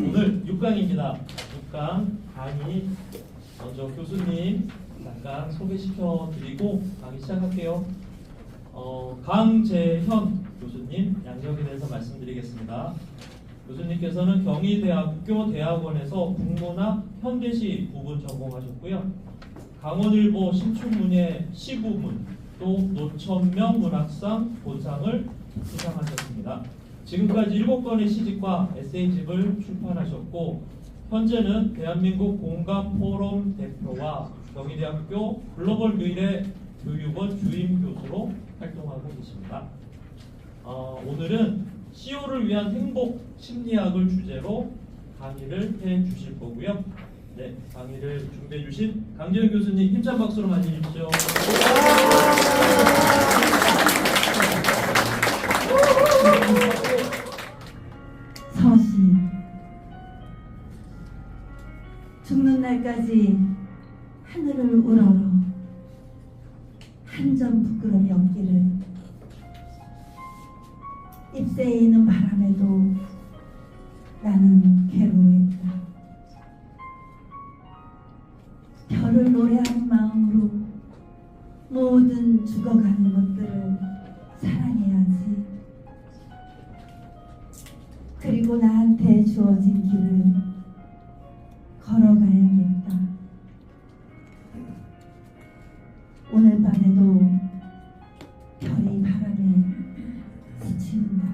오늘 6강입니다. 6강 강의 먼저 교수님 잠깐 소개시켜 드리고 강의 시작할게요. 강재현 교수님 양력에 대해서 말씀드리겠습니다. 교수님께서는 경희대학교 대학원에서 국문학 현대시 부분 전공하셨고요. 강원일보 신춘문예 시부문 또 노천명 문학상 본상을 수상하셨습니다. 지금까지 7권의 시집과 에세이집을 출판하셨고 현재는 대한민국 공감포럼 대표와 경희대학교 글로벌 미래 교육원 주임 교수로 활동하고 계십니다. 오늘은 CEO를 위한 행복 심리학을 주제로 강의를 해 주실 거고요. 네, 강의를 준비해 주신 강재현 교수님 힘찬 박수로 맞이해 주십시오. 서시 죽는 날까지 하늘을 우러러 한 점 부끄러움이 없기를. 잎새에 있는 바람에도 나는 괴로워했다. 별을 노래하는 마음으로 모든 죽어가는 것들을 사랑해야지. 그리고 나한테 주어진 길을 걸어가야겠다. 오늘 밤에도 별이 바람에 스친다.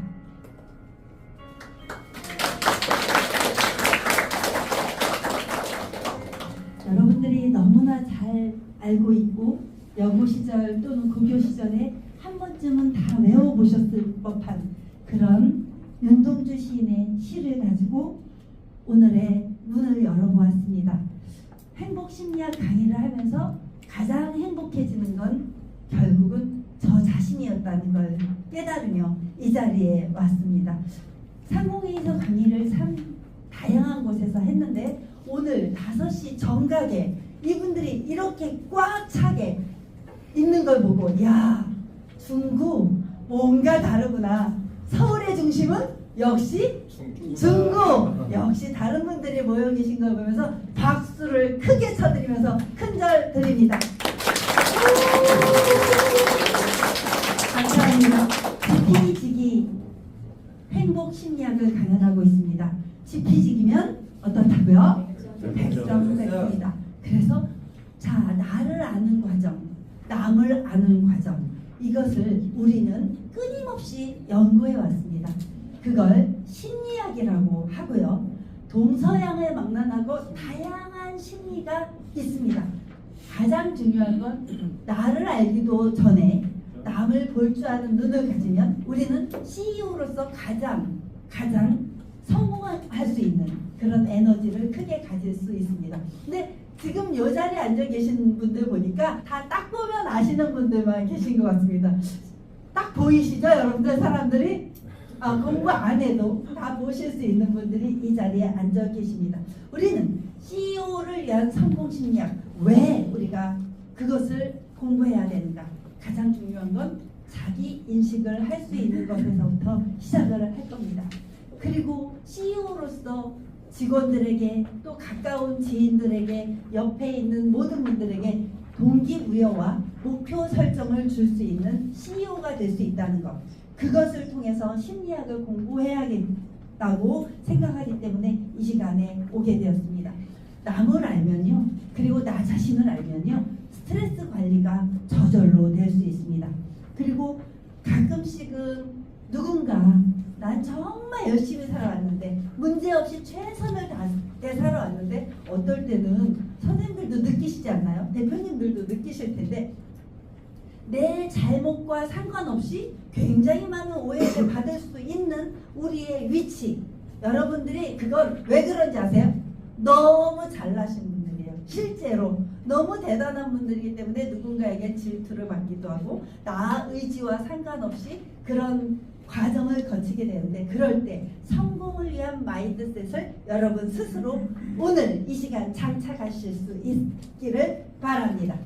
여러분들이 너무나 잘 알고 있고 여고 시절 또는 고교 시절에 한 번쯤은 다 외워보셨을 법한 그런 윤동주 시인의 시를 가지고 오늘의 문을 열어보았습니다. 행복심리학 강의를 하면서 가장 행복해지는 건 결국은 저 자신이었다는 걸 깨달으며 이 자리에 왔습니다. 상공회의서 강의를 참 다양한 곳에서 했는데 오늘 5시 정각에 이분들이 이렇게 꽉 차게 있는 걸 보고 야, 중구 뭔가 다르구나. 서울의 중심은 역시 중구. 역시 다른 분들이 모여 계신 걸 보면서 박수를 크게 쳐드리면서 큰절 드립니다. 감사합니다. 지피지기 행복심리학을 강연하고 있습니다. 지피지기면 어떻다고요? 백성백입니다. 그래서 자, 나를 아는 과정, 남을 아는 과정, 이것을 우리는 끊임없이 연구해 왔습니다. 그걸 심리학이라고 하고요. 동서양을 막론하고 다양한 심리가 있습니다. 가장 중요한 건 나를 알기도 전에 남을 볼 줄 아는 눈을 가지면 우리는 CEO로서 가장 성공할 수 있는 그런 에너지를 크게 가질 수 있습니다. 근데 지금 이 자리에 앉아 계신 분들 보니까 다 딱 보면 아시는 분들만 계신 것 같습니다. 딱 보이시죠? 여러분들 사람들이 공부 안 해도 다 보실 수 있는 분들이 이 자리에 앉아 계십니다. 우리는 CEO를 위한 성공심리학, 왜 우리가 그것을 공부해야 되는가? 가장 중요한 건 자기 인식을 할 수 있는 것에서부터 시작을 할 겁니다. 그리고 CEO로서 직원들에게 또 가까운 지인들에게 옆에 있는 모든 분들에게 동기부여와 목표 설정을 줄 수 있는 CEO가 될 수 있다는 것, 그것을 통해서 심리학을 공부해야겠다고 생각하기 때문에 이 시간에 오게 되었습니다. 남을 알면요, 그리고 나 자신을 알면요, 스트레스 관리가 저절로 될 수 있습니다. 그리고 가끔씩은 누군가 난 정말 열심히 살아왔는데 문제없이 최선을 다해 살아왔는데 어떨 때는 선생님들도 느끼시지 않나요? 대표님들도 느끼실 텐데 내 잘못과 상관없이 굉장히 많은 오해를 받을 수 있는 우리의 위치, 여러분들이 그걸 왜 그런지 아세요? 너무 잘나신 분들이에요. 실제로 너무 대단한 분들이기 때문에 누군가에게 질투를 받기도 하고 나 의지와 상관없이 그런 과정을 거치게 되는데, 그럴 때 성공을 위한 마인드셋을 여러분 스스로 오늘 이 시간 장착하실 수 있기를 바랍니다.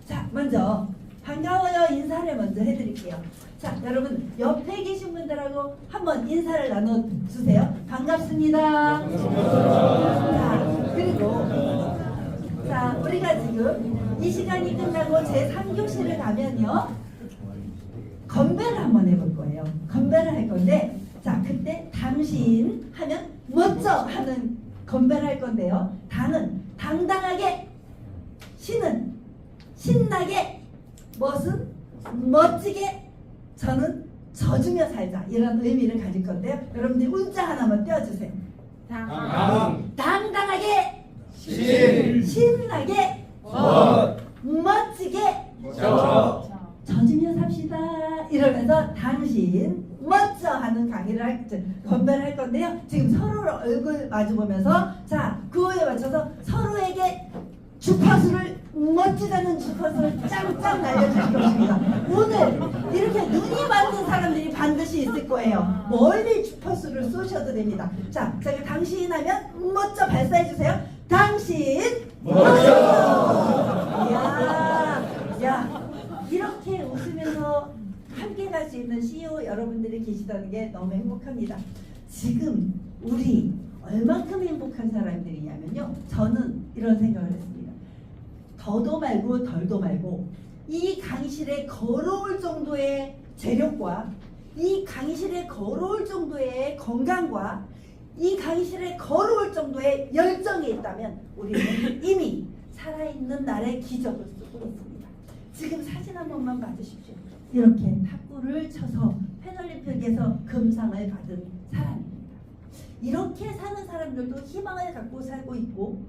자, 먼저 반가워요 인사를 먼저 해드릴게요. 자, 여러분 옆에 계신 분들하고 한번 인사를 나눠주세요. 반갑습니다. 자, 그리고 자, 우리가 지금 이 시간이 끝나고 제3교시를 가면요 건배를 한번 해볼 거예요. 건배를 할 건데, 자, 그때 당신 하면 멋져 하는 건배를 할 건데요. 당은 당당하게, 신은 신나게, 멋은 멋지게, 저는 져주며 살자, 이런 의미를 가질 건데요. 여러분들이 문자 하나만 떼어주세요. 당당하게, 신나게, 멋지게, 져주며 삽시다, 이러면서 당신 멋져 하는 강의를 건배를 할 건데요. 지금 서로를 얼굴 마주 보면서 자, 구호에 맞춰서 서로에게 주파수를, 멋지다는 주파수를 짱짱 날려주실 것입니다. 오늘 이렇게 눈이 맞는 사람들이 반드시 있을 거예요. 멀리 주파수를 쏘셔도 됩니다. 자, 제가 당신 하면 멋져 발사해주세요. 당신 멋져! 야, 이렇게 웃으면서 함께 갈 수 있는 CEO 여러분들이 계시다는 게 너무 행복합니다. 지금 우리 얼만큼 행복한 사람들이냐면요, 저는 이런 생각을 했습니다. 더도 말고 덜도 말고 이 강의실에 걸어올 정도의 재력과 이 강의실에 걸어올 정도의 건강과 이 강의실에 걸어올 정도의 열정이 있다면 우리는 이미 살아있는 날의 기적을 쓰고 있습니다. 지금 사진 한 번만 봐주십시오. 이렇게 탁구를 쳐서 패널림픽에서 금상을 받은 사람입니다. 이렇게 사는 사람들도 희망을 갖고 살고 있고,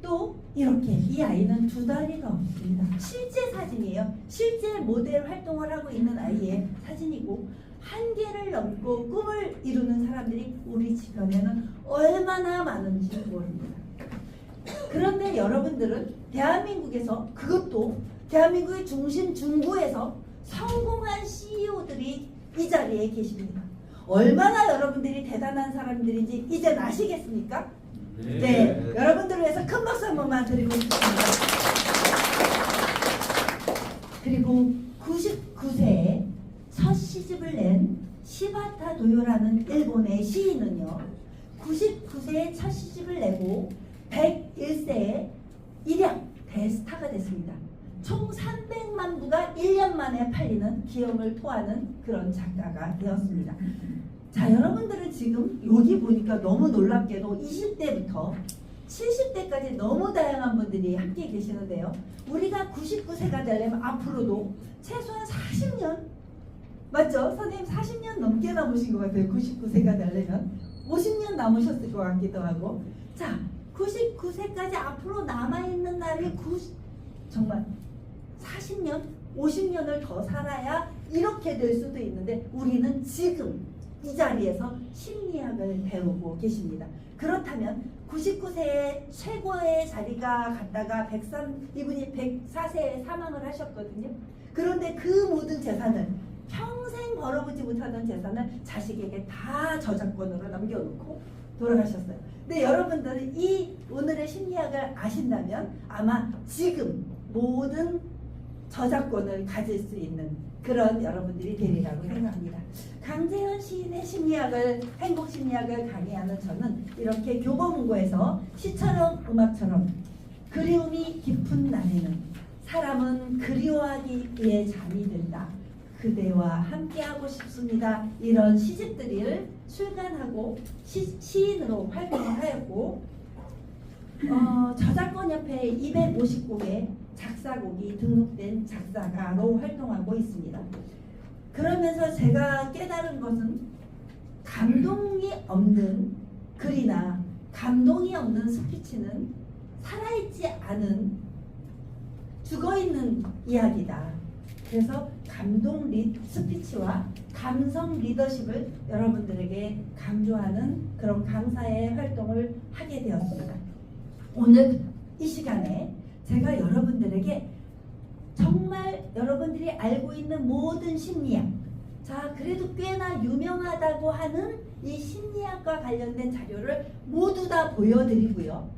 또 이렇게 이 아이는 2다리가 없습니다. 실제 사진이에요. 실제 모델 활동을 하고 있는 아이의 사진이고, 한계를 넘고 꿈을 이루는 사람들이 우리 주변에는 얼마나 많은지 모릅니다. 그런데 여러분들은 대한민국에서, 그것도 대한민국의 중심 중부에서 성공한 CEO들이 이 자리에 계십니다. 얼마나 여러분들이 대단한 사람들인지 이제 아시겠습니까? 네, 여러분들을 위해서 큰 박수 한 번만 드리고 싶습니다. 그리고 99세에 첫 시집을 낸 시바타 도요라는 일본의 시인은요, 99세에 첫 시집을 내고 101세에 일약 대스타가 됐습니다. 총 300만 부가 1년 만에 팔리는 기염을 토하는 그런 작가가 되었습니다. 자, 여러분들은 지금 여기 보니까 너무 놀랍게도 20대부터 70대까지 너무 다양한 분들이 함께 계시는데요. 우리가 99세가 되려면 앞으로도 최소한 40년, 맞죠? 선생님 40년 넘게 남으신 것 같아요. 99세가 되려면 50년 남으셨을 것 같기도 하고. 자, 99세까지 앞으로 남아있는 날이 정말 40년, 50년을 더 살아야 이렇게 될 수도 있는데, 우리는 지금 이 자리에서 심리학을 배우고 계십니다. 그렇다면 99세의 최고의 자리가 갔다가 이분이 104세에 사망을 하셨거든요. 그런데 그 모든 재산을, 평생 벌어보지 못하던 재산을 자식에게 다 저작권으로 남겨놓고 돌아가셨어요. 근데 여러분들은 이 오늘의 심리학을 아신다면 아마 지금 모든 저작권을 가질 수 있는 그런 여러분들이 되리라고 생각합니다. 강재현 시인의 심리학을, 행복심리학을 강의하는 저는 이렇게 교보문고에서 시처럼 음악처럼 그리움이 깊은 날에는 사람은 그리워하기 위해 잠이 든다. 그대와 함께하고 싶습니다. 이런 시집들을 출간하고 시인으로 활동을 하였고, 저작권협회에 250곡의 작사곡이 등록된 작사가로 활동하고 있습니다. 그러면서 제가 깨달은 것은 감동이 없는 글이나 감동이 없는 스피치는 살아있지 않은 죽어있는 이야기다. 그래서 감동 스피치와 감성 리더십을 여러분들에게 강조하는 그런 강사의 활동을 하게 되었습니다. 오늘 이 시간에 제가 여러분들에게 정말 여러분들이 알고 있는 모든 심리학, 자, 그래도 꽤나 유명하다고 하는 이 심리학과 관련된 자료를 모두 다 보여드리고요.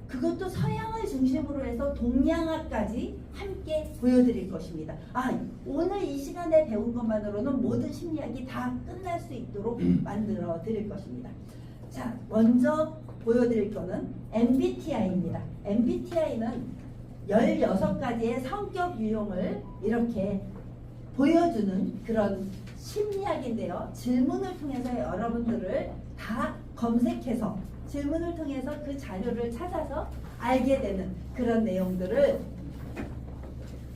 그것도 서양을 중심으로 해서 동양화까지 함께 보여드릴 것입니다. 오늘 이 시간에 배운 것만으로는 모든 심리학이 다 끝날 수 있도록 만들어 드릴 것입니다. 자, 먼저 보여드릴 거는 MBTI입니다. MBTI는 16가지의 성격 유형을 이렇게 보여주는 그런 심리학인데요. 질문을 통해서 여러분들을 다 검색해서 질문을 통해서 그 자료를 찾아서 알게 되는 그런 내용들을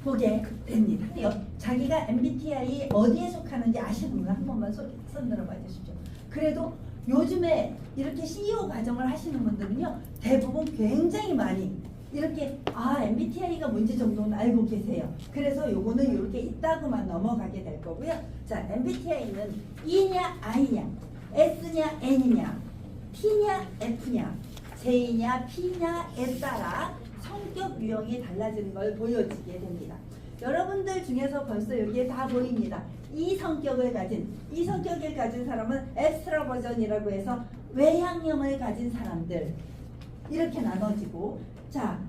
보게 됩니다. 자기가 MBTI 어디에 속하는지 아시는 분 한 번만 손 들어봐 주십시오. 그래도 요즘에 이렇게 CEO 과정을 하시는 분들은요, 대부분 굉장히 많이 이렇게 MBTI가 뭔지 정도는 알고 계세요. 그래서 요거는 이렇게 있다고만 넘어가게 될 거고요. 자, MBTI는 E냐 I냐, S냐 N이냐, T냐 F냐, J냐 P냐에 따라 성격 유형이 달라지는 걸 보여주게 됩니다. 여러분들 중에서 벌써 여기에 다 보입니다. 이 성격을 가진 사람은 엑스트라버전이라고 해서 외향형을 가진 사람들 이렇게 나눠지고, 자,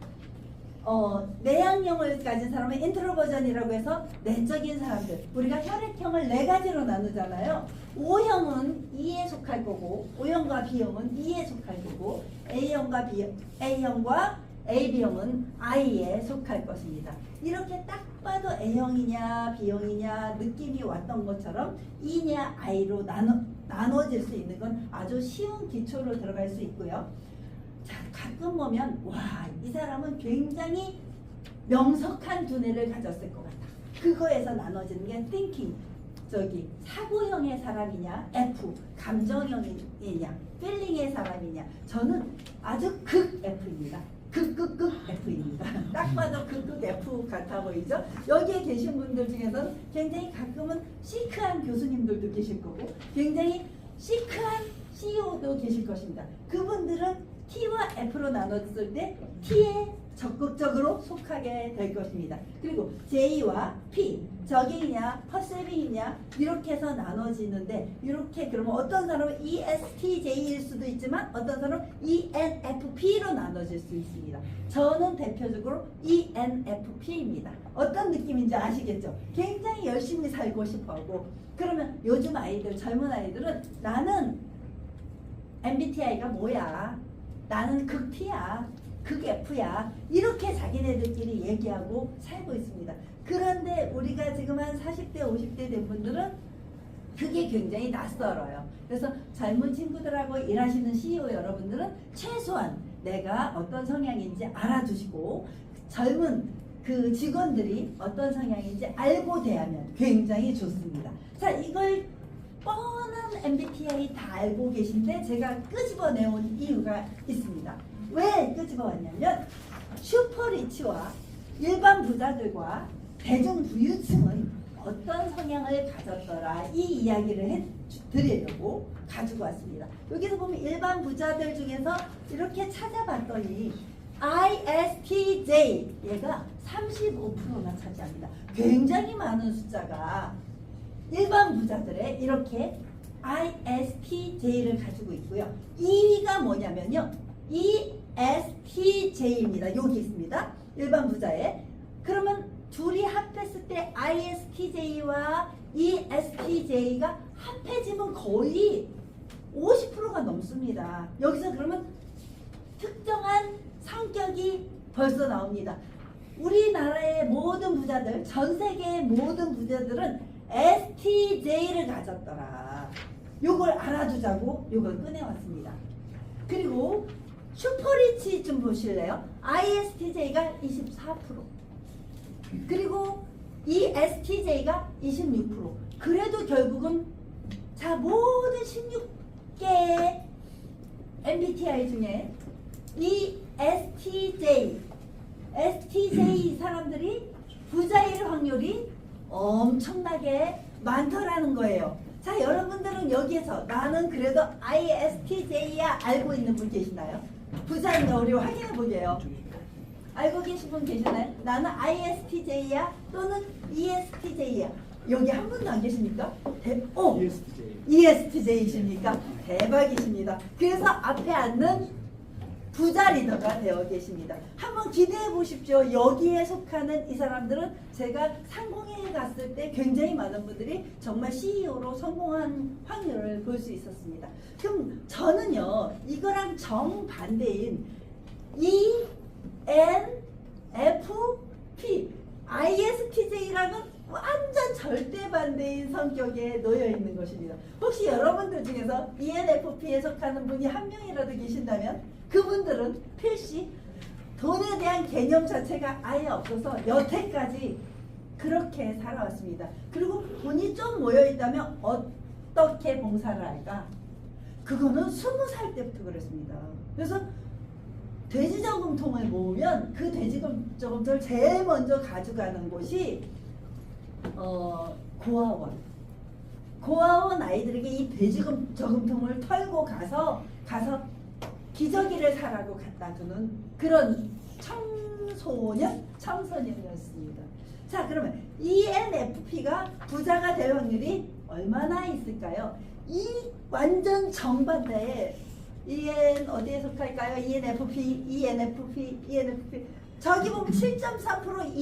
내향형을 가진 사람은 인트로버전이라고 해서 내적인 사람들. 우리가 혈액형을 4가지로 나누잖아요. O형은 E에 속할 거고, O형과 B형은 E에 속할 거고, A형과 AB형은 I에 속할 것입니다. 이렇게 딱 봐도 A형이냐 B형이냐 느낌이 왔던 것처럼 E냐 I로 나눠질 수 있는 건 아주 쉬운 기초로 들어갈 수 있고요. 자, 가끔 보면 이 사람은 굉장히 명석한 두뇌를 가졌을 것 같아. 그거에서 나눠지는 게 thinking, 사고형의 사람이냐, F, 감정형이냐, feeling의 사람이냐. 저는 아주 극 F입니다. 극 F입니다. 딱 봐도 극 F 같아 보이죠? 여기에 계신 분들 중에서는 굉장히 가끔은 시크한 교수님들도 계실 거고, 굉장히 시크한 CEO도 계실 것입니다. 그분들은 T와 F로 나눴을 때 T에 적극적으로 속하게 될 것입니다. 그리고 J와 P, 적응이냐 퍼세빙이냐 이렇게 해서 나눠지는데, 이렇게 그러면 어떤 사람은 ESTJ일 수도 있지만 어떤 사람은 ENFP로 나눠질 수 있습니다. 저는 대표적으로 ENFP입니다. 어떤 느낌인지 아시겠죠? 굉장히 열심히 살고 싶어하고, 그러면 요즘 아이들, 젊은 아이들은 나는 MBTI가 뭐야? 나는 극 T야, 극 F야, 이렇게 자기네들끼리 얘기하고 살고 있습니다. 그런데 우리가 지금 한 40대 50대 된 분들은 그게 굉장히 낯설어요. 그래서 젊은 친구들하고 일하시는 CEO 여러분들은 최소한 내가 어떤 성향인지 알아두시고, 젊은 그 직원들이 어떤 성향인지 알고 대하면 굉장히 좋습니다. 자, 이걸 뻔한 MBTI 다 알고 계신데 제가 끄집어내온 이유가 있습니다. 왜 끄집어왔냐면, 슈퍼리치와 일반 부자들과 대중 부유층은 어떤 성향을 가졌더라, 이 이야기를 드리려고 가지고 왔습니다. 여기서 보면 일반 부자들 중에서 이렇게 찾아봤더니 ISTJ 얘가 35%나 차지합니다. 굉장히 많은 숫자가 일반 부자들의 이렇게 ISTJ를 가지고 있고요. 2위가 뭐냐면요, ESTJ입니다. 여기 있습니다. 일반 부자에. 그러면 둘이 합했을 때 ISTJ와 ESTJ가 합해지면 거의 50%가 넘습니다. 여기서 그러면 특정한 성격이 벌써 나옵니다. 우리나라의 모든 부자들, 전 세계의 모든 부자들은 STJ를 가졌더라. 요걸 알아두자고 요걸 꺼내왔습니다. 그리고 슈퍼리치 좀 보실래요? ISTJ가 24%, 그리고 ESTJ가 26%. 그래도 결국은 자, 모든 16개의 MBTI 중에 이 STJ 사람들이 부자일 확률이 엄청나게 많더라는 거예요. 자, 여러분들은 여기에서 나는 그래도 ISTJ야 알고 있는 분 계시나요? 부자인가 우리 확인해 보게요. 알고 계신 분 계시나요? 나는 ISTJ야 또는 ESTJ야. 여기 한 분도 안 계십니까? ESTJ이십니까? 대박이십니다. 그래서 앞에 앉는 부자 리더가 되어 계십니다. 한번 기대해 보십시오. 여기에 속하는 이 사람들은 제가 상공회에 갔을 때 굉장히 많은 분들이 정말 CEO로 성공한 확률을 볼 수 있었습니다. 그럼 저는요, 이거랑 정반대인 ENFP, ISTJ랑은 완전 절대 반대인 성격에 놓여 있는 것입니다. 혹시 여러분들 중에서 ENFP에 속하는 분이 한 명이라도 계신다면 그분들은 필시 돈에 대한 개념 자체가 아예 없어서 여태까지 그렇게 살아왔습니다. 그리고 돈이 좀 모여 있다면 어떻게 봉사를 할까? 그거는 20살 때부터 그랬습니다. 그래서 돼지저금통을 모으면 그 돼지저금통을 제일 먼저 가져가는 곳이 고아원 아이들에게 이 돼지저금통을 털고 가서 기저귀를 사라고 갖다 주는 그런 청소년이었습니다. 자, 그러면 ENFP가 부자가 될 확률이 얼마나 있을까요? 이 완전 정반대의 어디에 속할까요? ENFP 저기 보면 7.3%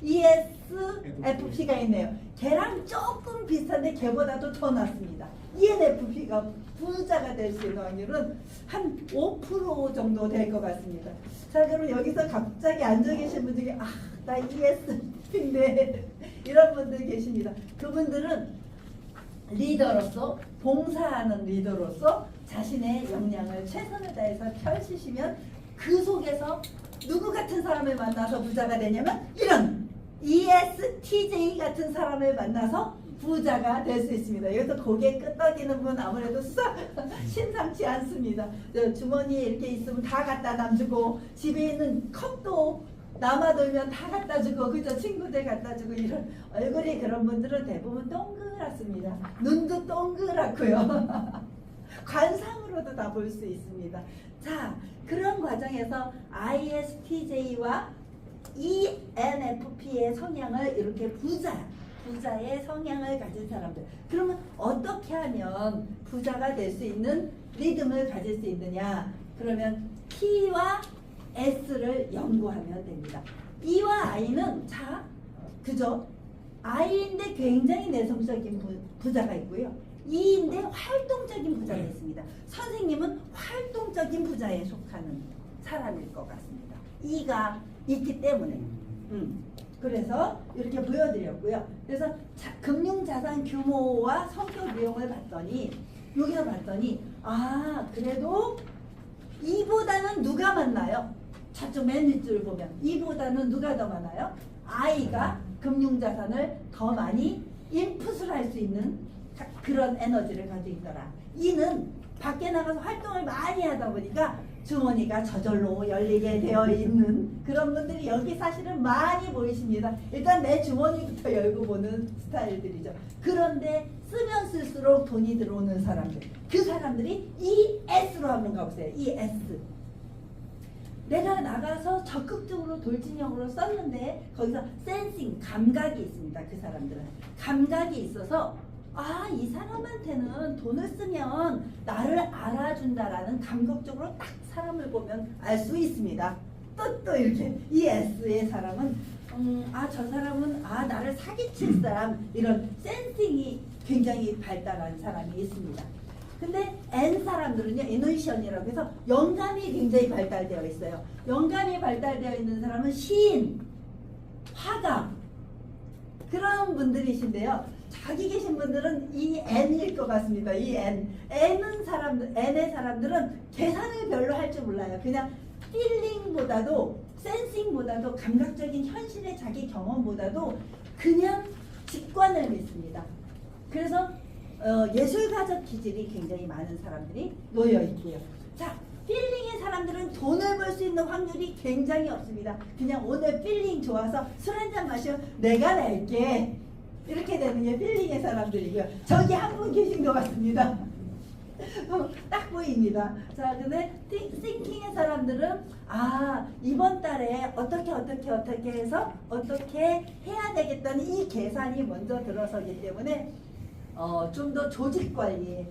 ESFP가 있네요. 걔랑 조금 비슷한데 걔보다도 더 낮습니다. ENFP가 부자가 될 수 있는 확률은 한 5% 정도 될 것 같습니다. 자, 그럼 여기서 갑자기 앉아 계신 분 중에 나 ESFP인데 이런 분들 계십니다. 그분들은 리더로서, 봉사하는 리더로서 자신의 역량을 최선을 다해서 펼치시면 그 속에서 누구 같은 사람을 만나서 부자가 되냐면 이런 ESTJ 같은 사람을 만나서 부자가 될 수 있습니다. 여기서 고개 끄덕이는 분 아무래도 심상치 않습니다. 주머니에 이렇게 있으면 다 갖다 남주고 집에 있는 컵도 남아돌면 다 갖다 주고 그죠? 친구들 갖다 주고 이런 얼굴이 그런 분들은 대부분 동그랗습니다. 눈도 동그랗고요. 관상으로도 다 볼 수 있습니다. 자, 그런 과정에서 ISTJ와 ENFP의 성향을 이렇게 부자의 성향을 가진 사람들. 그러면 어떻게 하면 부자가 될 수 있는 리듬을 가질 수 있느냐? 그러면 T와 S를 연구하면 됩니다. E와 I는 그죠? I인데 굉장히 내성적인 부자가 있고요. E인데 활동적인 부자가 있습니다. 선생님은 활동적인 부자에 속하는 사람일 것 같습니다. E가 있기 때문에. 그래서 이렇게 보여드렸고요. 그래서 금융자산 규모와 성격 내용을 봤더니 여기서 봤더니 그래도 이보다는 누가 많나요? 저쪽 맨 윗줄 보면 이보다는 누가 더 많아요? I가 금융자산을 더 많이 인풋을 할 수 있는 그런 에너지를 가지고 있더라. E는 밖에 나가서 활동을 많이 하다 보니까 주머니가 저절로 열리게 되어 있는 그런 분들이 여기 사실은 많이 보이십니다. 일단 내 주머니부터 열고 보는 스타일들이죠. 그런데 쓰면 쓸수록 돈이 들어오는 사람들, 그 사람들이 ES로 한번 가보세요. ES. 내가 나가서 적극적으로 돌진형으로 썼는데 거기서 센싱, 감각이 있습니다. 그 사람들은 감각이 있어서 이 사람한테는 돈을 쓰면 나를 알아준다라는 감각적으로 딱 사람을 보면 알 수 있습니다. 또 이렇게 ES의 사람은 저 사람은 나를 사기칠 사람, 이런 센싱이 굉장히 발달한 사람이 있습니다. 근데 N 사람들은요, 이노이션이라고 해서 영감이 굉장히 발달되어 있어요. 영감이 발달되어 있는 사람은 시인, 화가 그런 분들이신데요. 저기 계신 분들은 이 N일 것 같습니다. 이 N의 사람들은 계산을 별로 할 줄 몰라요. 그냥 필링보다도 센싱보다도 감각적인 현실의 자기 경험보다도 그냥 직관을 믿습니다. 그래서 예술가적 기질이 굉장히 많은 사람들이 놓여 있고요. 자, 필링의 사람들은 돈을 벌 수 있는 확률이 굉장히 없습니다. 그냥 오늘 필링 좋아서 술 한잔 마시면 내가 낼게. 이렇게 되는 게 필링의 사람들이고요. 저기 한 분 계신 것 같습니다. 딱 보입니다. 자, 근데 띵킹의 사람들은 이번 달에 어떻게 해서 어떻게 해야 되겠다는 이 계산이 먼저 들어서기 때문에 좀 더 조직 관리에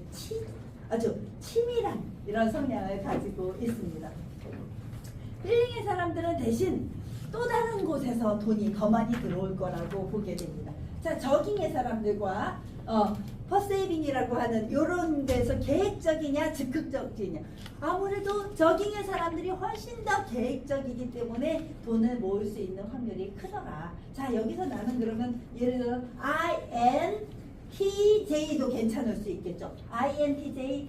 아주 치밀한 이런 성향을 가지고 있습니다. 힐링의 사람들은 대신 또 다른 곳에서 돈이 더 많이 들어올 거라고 보게 됩니다. 자, 저깅의 사람들과 퍼세이빙이라고 하는 이런 데서 계획적이냐 즉흥적이냐, 아무래도 저깅의 사람들이 훨씬 더 계획적이기 때문에 돈을 모을 수 있는 확률이 크더라. 자, 여기서 나는 그러면 예를 들어 INTJ도 괜찮을 수 있겠죠. INTJ,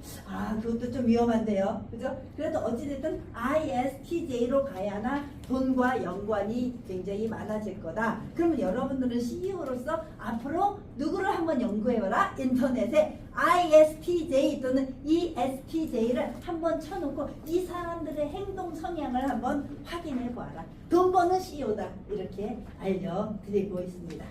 그것도 좀 위험한데요, 그죠? 그래도 어찌됐든 ISTJ로 가야 하나 돈과 연관이 굉장히 많아질 거다. 그러면 여러분들은 CEO로서 앞으로 누구를 한번 연구해봐라. 인터넷에 ISTJ 또는 ESTJ를 한번 쳐놓고 이 사람들의 행동 성향을 한번 확인해봐라. 돈 버는 CEO다, 이렇게 알려드리고 있습니다.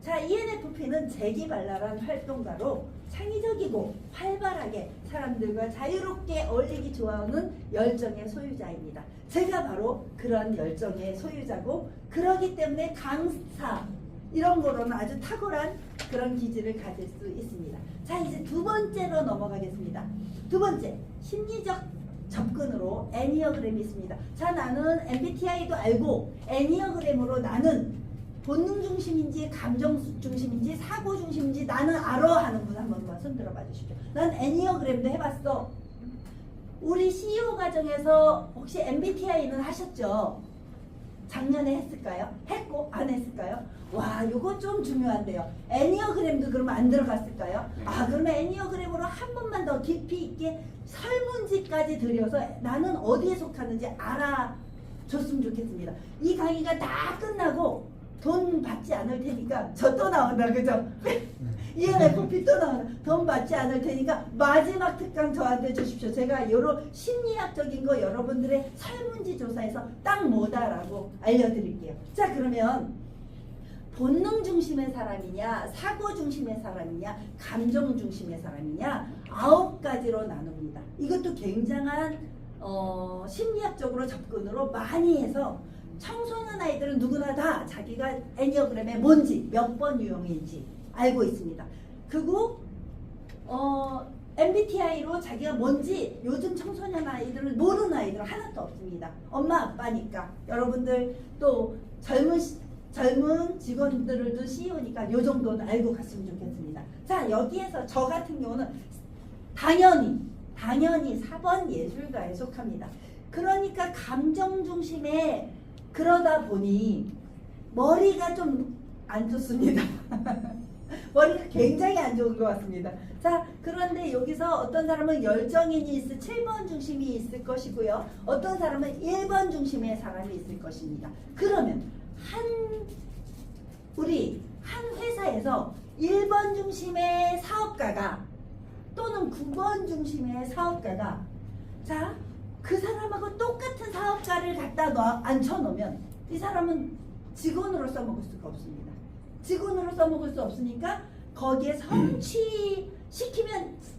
자, ENFP는 재기발랄한 활동가로 창의적이고 활발하게 사람들과 자유롭게 어울리기 좋아하는 열정의 소유자입니다. 제가 바로 그런 열정의 소유자고, 그러기 때문에 강사 이런 거로는 아주 탁월한 그런 기질을 가질 수 있습니다. 자, 이제 두 번째로 넘어가겠습니다. 두 번째, 심리적 접근으로 애니어그램이 있습니다. 자, 나는 MBTI도 알고 애니어그램으로 나는 본능 중심인지 감정 중심인지 사고 중심인지 나는 알아 하는 분 한 번만 손 들어봐 주십시오. 난 애니어그램도 해봤어. 우리 CEO 과정에서 혹시 MBTI는 하셨죠? 작년에 했을까요? 했고 안 했을까요? 와, 요거 좀 중요한데요. 애니어그램도 그러면 안 들어갔을까요? 그러면 애니어그램으로 한 번만 더 깊이 있게 설문지까지 들여서 나는 어디에 속하는지 알아줬으면 좋겠습니다. 이 강의가 다 끝나고 돈 받지 않을 테니까, 저 또 나온다, 그죠? ENFP 또 나온다. 돈 받지 않을 테니까 마지막 특강 저한테 주십시오. 제가 요런 심리학적인 거 여러분들의 설문지 조사에서 딱 뭐다라고 알려드릴게요. 자, 그러면 본능 중심의 사람이냐, 사고 중심의 사람이냐, 감정 중심의 사람이냐, 9가지로 나눕니다. 이것도 굉장한 심리학적으로 접근으로 많이 해서 청소년 아이들은 누구나 다 자기가 애니어그램에 뭔지 몇 번 유형인지 알고 있습니다. 그리고 MBTI로 자기가 뭔지 요즘 청소년 아이들은 모르는 아이들은 하나도 없습니다. 엄마 아빠니까. 여러분들 또 젊은 직원들도 CEO니까 요 정도는 알고 갔으면 좋겠습니다. 자, 여기에서 저 같은 경우는 당연히 4번 예술가에 속합니다. 그러니까 감정 중심의, 그러다 보니 머리가 좀 안 좋습니다. 머리가 굉장히 안 좋은 것 같습니다. 자, 그런데 여기서 어떤 사람은 열정인이 있을 7번 중심이 있을 것이고요. 어떤 사람은 1번 중심의 사람이 있을 것입니다. 그러면 우리 한 회사에서 1번 중심의 사업가가 또는 9번 중심의 사업가가, 자, 그 사람하고 똑같은 사업가를 갖다 앉혀놓으면 이 사람은 직원으로 써먹을 수가 없습니다. 직원으로 써먹을 수 없으니까 거기에 성취시키면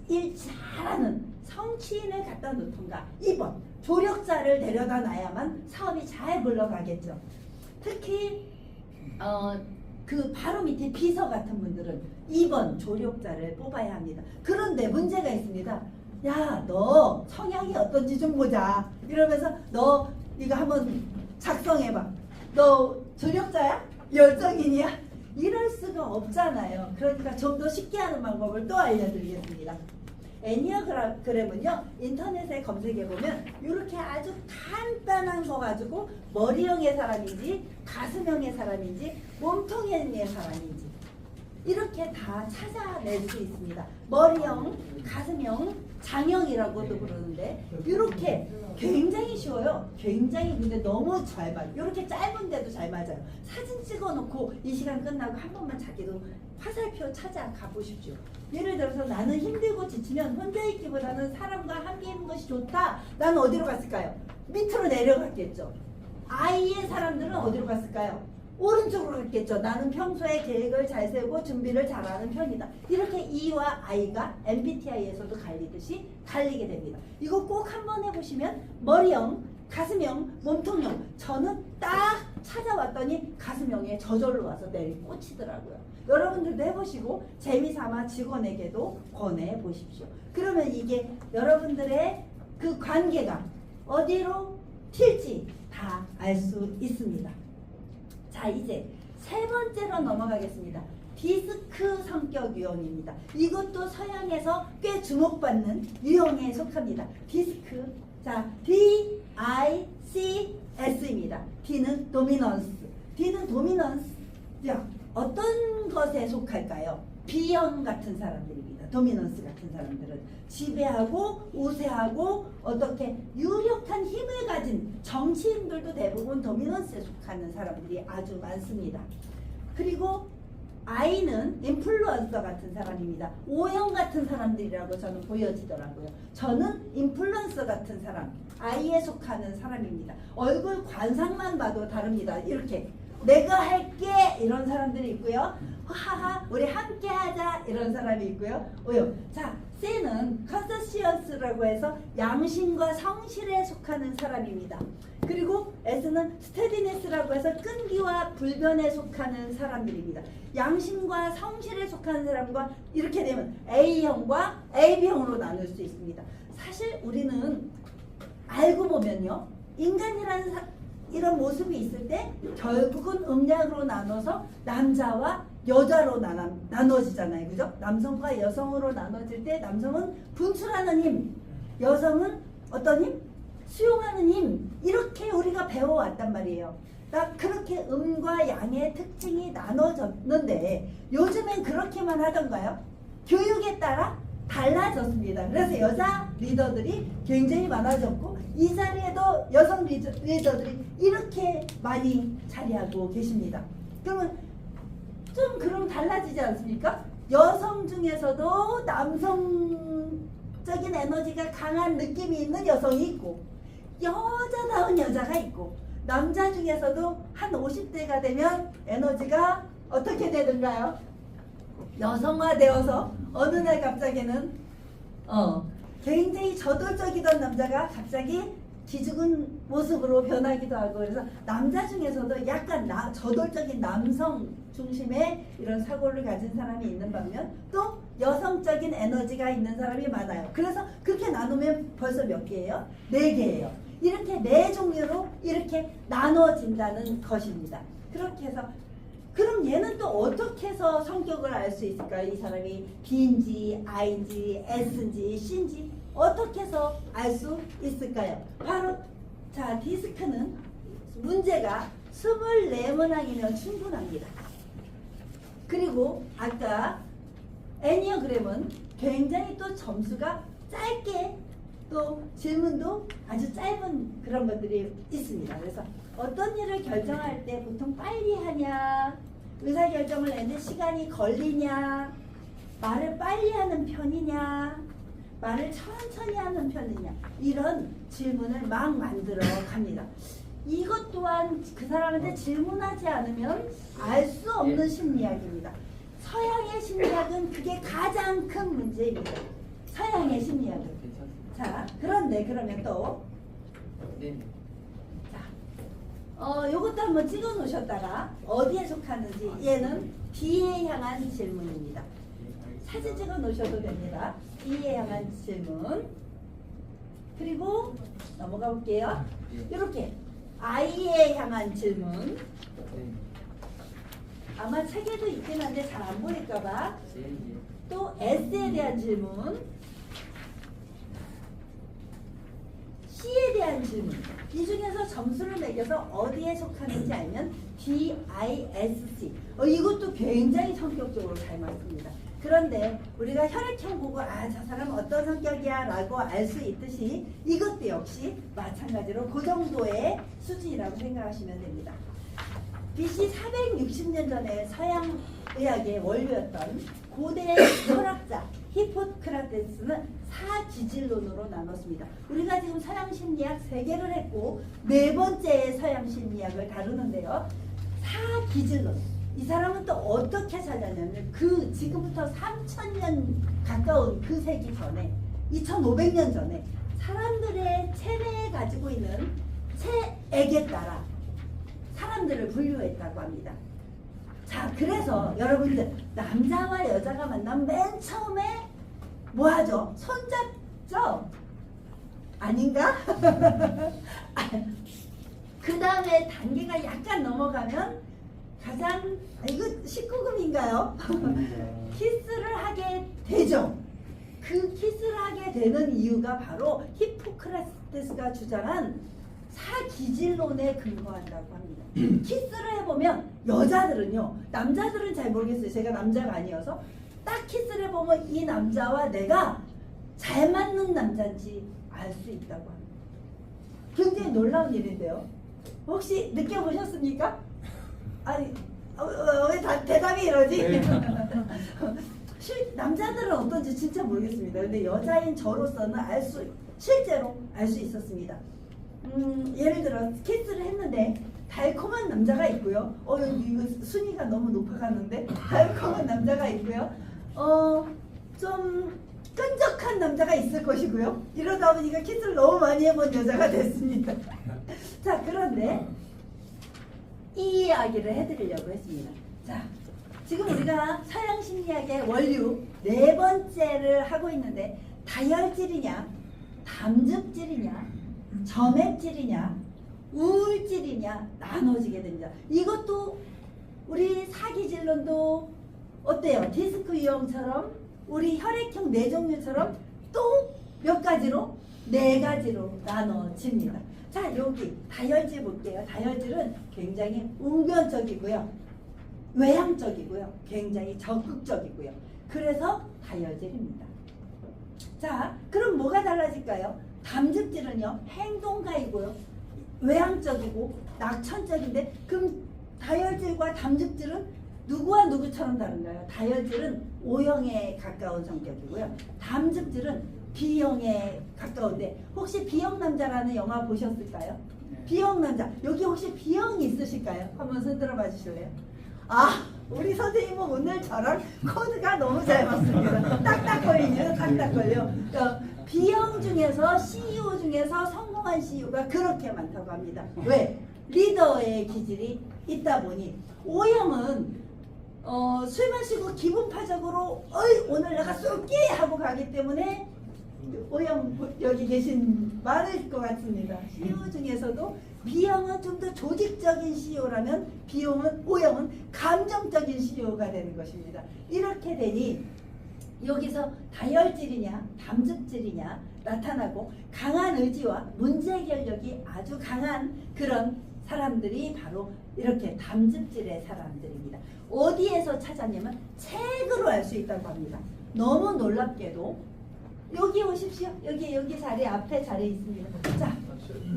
일 잘하는 성취인을 갖다 놓던가, 2번 조력자를 데려다 놔야만 사업이 잘 굴러가겠죠. 특히 그 바로 밑에 비서 같은 분들은 2번 조력자를 뽑아야 합니다. 그런데 문제가 있습니다. 야, 너 성향이 어떤지 좀 보자. 이러면서 너 이거 한번 작성해봐. 너 조력자야? 열정인이야? 이럴 수가 없잖아요. 그러니까 좀 더 쉽게 하는 방법을 또 알려드리겠습니다. 애니어그램은요, 인터넷에 검색해보면 이렇게 아주 간단한 거 가지고 머리형의 사람인지 가슴형의 사람인지 몸통형의 사람인지 이렇게 다 찾아낼 수 있습니다. 머리형, 가슴형, 장형이라고도 부르는데 이렇게 굉장히 쉬워요. 굉장히, 근데 너무 잘 맞아요. 이렇게 짧은데도 잘 맞아요. 사진 찍어놓고 이 시간 끝나고 한 번만 자기도 화살표 찾아가 보십시오. 예를 들어서 나는 힘들고 지치면 혼자 있기보다는 사람과 함께 있는 것이 좋다. 나는 어디로 갔을까요? 밑으로 내려갔겠죠. I의 사람들은 어디로 갔을까요? 오른쪽으로 갔겠죠. 나는 평소에 계획을 잘 세우고 준비를 잘하는 편이다. 이렇게 E와 I가 MBTI에서도 갈리듯이 갈리게 됩니다. 이거 꼭 한번 해보시면 머리형, 가슴형, 몸통형, 저는 딱 찾아왔더니 가슴형에 저절로 와서 내리 꽂히더라고요. 여러분들도 해보시고 재미삼아 직원에게도 권해보십시오. 그러면 이게 여러분들의 그 관계가 어디로 튈지 다 알 수 있습니다. 자, 이제 세 번째로 넘어가겠습니다. 디스크 성격 유형입니다. 이것도 서양에서 꽤 주목받는 유형에 속합니다. 디스크. 자, D-I-C-S입니다. D는 도미넌스. D는 도미넌스. 자, 어떤 것에 속할까요? B형 같은 사람들입니다. 도미넌스 같은 사람들은 지배하고 우세하고 어떻게 유력한 힘을 가진 정치인들도 대부분 도미넌스에 속하는 사람들이 아주 많습니다. 그리고 I는 인플루언서 같은 사람입니다. O형 같은 사람들이라고 저는 보여지더라고요. 저는 인플루언서 같은 사람, I에 속하는 사람입니다. 얼굴 관상만 봐도 다릅니다. 이렇게 내가 할게 이런 사람들이 있고요. 하하 우리 함께 하자 이런 사람이 있고요. 오요. 자, C는 컨서시언스라고 해서 양심과 성실에 속하는 사람입니다. 그리고 S는 스테디네스라고 해서 끈기와 불변에 속하는 사람들입니다. 양심과 성실에 속하는 사람과 이렇게 되면 A형과 AB형으로 나눌 수 있습니다. 사실 우리는 알고 보면요, 인간이라는 이런 모습이 있을 때 결국은 음양으로 나눠서 남자와 여자로 나눠지잖아요. 그죠? 남성과 여성으로 나눠질 때 남성은 분출하는 힘, 여성은 어떤 힘? 수용하는 힘. 이렇게 우리가 배워왔단 말이에요. 그렇게 음과 양의 특징이 나눠졌는데 요즘엔 그렇게만 하던가요? 교육에 따라 달라졌습니다. 그래서 여자 리더들이 굉장히 많아졌고 이 자리에도 여성 리더들이 이렇게 많이 자리하고 계십니다. 그러면 좀 그럼 달라지지 않습니까? 여성 중에서도 남성적인 에너지가 강한 느낌이 있는 여성이 있고 여자다운 여자가 있고 남자 중에서도 한 50대가 되면 에너지가 어떻게 되는가요? 여성화되어서 어느 날 갑자기는 굉장히 저돌적이던 남자가 갑자기 기죽은 모습으로 변하기도 하고 그래서 남자 중에서도 약간 저돌적인 남성 중심의 이런 사고를 가진 사람이 있는 반면 또 여성적인 에너지가 있는 사람이 많아요. 그래서 그렇게 나누면 벌써 몇 개예요? 4개예요. 이렇게 4종류로 이렇게 나눠진다는 것입니다. 그렇게 해서 그럼 얘는 또 어떻게 해서 성격을 알 수 있을까요? 이 사람이 B인지 I인지 S인지 C인지 어떻게 해서 알 수 있을까요? 바로 자, 디스크는 문제가 24문항이면 충분합니다. 그리고 아까 애니어그램은 굉장히 또 점수가 짧게 또 질문도 아주 짧은 그런 것들이 있습니다. 그래서 어떤 일을 결정할 때 보통 빨리 하냐, 의사결정을 내는 시간이 걸리냐, 말을 빨리 하는 편이냐, 말을 천천히 하는 편이냐, 이런 질문을 막 만들어 갑니다. 이것 또한 그 사람한테 질문하지 않으면 알 수 없는 심리학입니다. 서양의 심리학은 그게 가장 큰 문제입니다. 서양의 심리학은. 자, 그런데 그러면 또 자, 요것도 한번 찍어 놓으셨다가 어디에 속하는지 얘는 D에 향한 질문입니다. 사진 찍어 놓으셔도 됩니다. D에 향한 질문. 그리고 넘어가 볼게요. 이렇게 I에 향한 질문. 아마 책에도 있긴 한데 잘 안 보일까봐. 또 S에 대한 질문. C에 대한 질문. 이 중에서 점수를 매겨서 어디에 속하는지 알면 DISC. 이것도 굉장히 성격적으로 잘 맞습니다. 그런데 우리가 혈액형 보고 저 사람 어떤 성격이야 라고 알 수 있듯이 이것도 역시 마찬가지로 그 정도의 수준이라고 생각하시면 됩니다. BC 460년 전에 서양 의학의 원료였던 고대 철학자 히포크라테스는 4기질론으로 나눴습니다. 우리가 지금 서양 심리학 3개를 했고 4번째 서양 심리학을 다루는데요. 4기질론. 이 사람은 또 어떻게 찾았냐면 지금부터 3000년 가까운 그 세기 전에 2500년 전에 사람들의 체내에 가지고 있는 체액에 따라 사람들을 분류했다고 합니다. 자, 그래서 여러분들 남자와 여자가 만나면 맨 처음에 뭐 하죠? 손잡죠? 아닌가? 그 다음에 단계가 약간 넘어가면 가장 이거 19금인가요? 키스를 하게 되죠. 그 키스를 하게 되는 이유가 바로 히포크라테스가 주장한 사기질론에 근거한다고 합니다. 키스를 해보면 여자들은요, 남자들은 잘 모르겠어요. 제가 남자가 아니어서 딱 키스를 해보면 이 남자와 내가 잘 맞는 남자인지 알 수 있다고 합니다. 굉장히 놀라운 일인데요. 혹시 느껴보셨습니까? 아니, 왜 대답이 이러지? 네. 남자들은 어떤지 진짜 모르겠습니다. 근데 여자인 저로서는 실제로 알 수 있었습니다. 예를 들어 키스를 했는데 달콤한 남자가 있고요. 이거 순위가 너무 높아가는데 달콤한 남자가 있고요. 좀 끈적한 남자가 있을 것이고요. 이러다 보니까 키스를 너무 많이 해본 여자가 됐습니다. 자, 그런데 이 이야기를 해드리려고 했습니다. 자, 지금 우리가 서양 심리학의 원류 네 번째를 하고 있는데 다혈질이냐, 담즙질이냐, 점액질이냐, 우울질이냐 나눠지게 됩니다. 이것도 우리 사기질론도 어때요? 디스크 유형처럼 우리 혈액형 네 종류처럼 또 몇 가지로? 네 가지로 나눠집니다. 자, 여기 다혈질 볼게요. 다혈질은 굉장히 웅변적이고요. 외향적이고요. 굉장히 적극적이고요. 그래서 다혈질입니다. 자, 그럼 뭐가 달라질까요? 담즙질은요, 행동가이고요. 외향적이고 낙천적인데, 그럼 다혈질과 담즙질은 누구와 누구처럼 다른가요? 다혈질은 O형에 가까운 성격이고요. 담즙질은 B형에 가까운데, 혹시 B형 남자라는 영화 보셨을까요? B형 남자, 여기 혹시 B형이 있으실까요? 한번 손 들어봐 주실래요? 아, 우리 선생님은 오늘 저랑 코드가 너무 잘 맞습니다. 딱딱 걸리네요. 딱딱 걸려. 그러니까 B형 중에서 CEO 중에서 성공한 CEO가 그렇게 많다고 합니다. 왜? 리더의 기질이 있다 보니. O형은 술 마시고 기분파적으로 오늘 내가 쏠게 하고 가기 때문에 O형 여기 계신 많을 것 같습니다. CEO 중에서도 B형은 좀 더 조직적인 CEO라면 O형은 감정적인 CEO가 되는 것입니다. 이렇게 되니 여기서 다혈질이냐 담즙질이냐 나타나고 강한 의지와 문제 해결력이 아주 강한 그런 사람들이 바로 이렇게 담즙질의 사람들입니다. 어디에서 찾았냐면 책으로 알 수 있다고 합니다. 너무 놀랍게도 여기 오십시오. 여기 자리 앞에 자리에 있습니다. 자,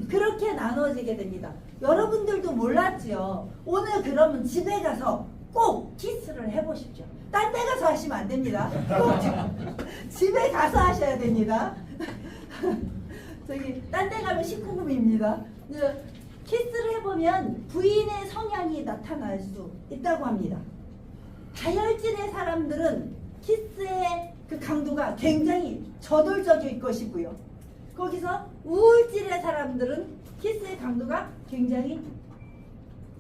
그렇게 나눠지게 됩니다. 여러분들도 몰랐죠. 오늘 그러면 집에 가서 꼭 키스를 해보십시오. 딴 데 가서 하시면 안 됩니다. 꼭 집에 가서 하셔야 됩니다. 저기 딴 데 가면 19금입니다. 키스를 해보면 부인의 성향이 나타날 수 있다고 합니다. 다혈질의 사람들은 키스의 그 강도가 굉장히 저돌적일 것이고요. 거기서 우울질의 사람들은 키스의 강도가 굉장히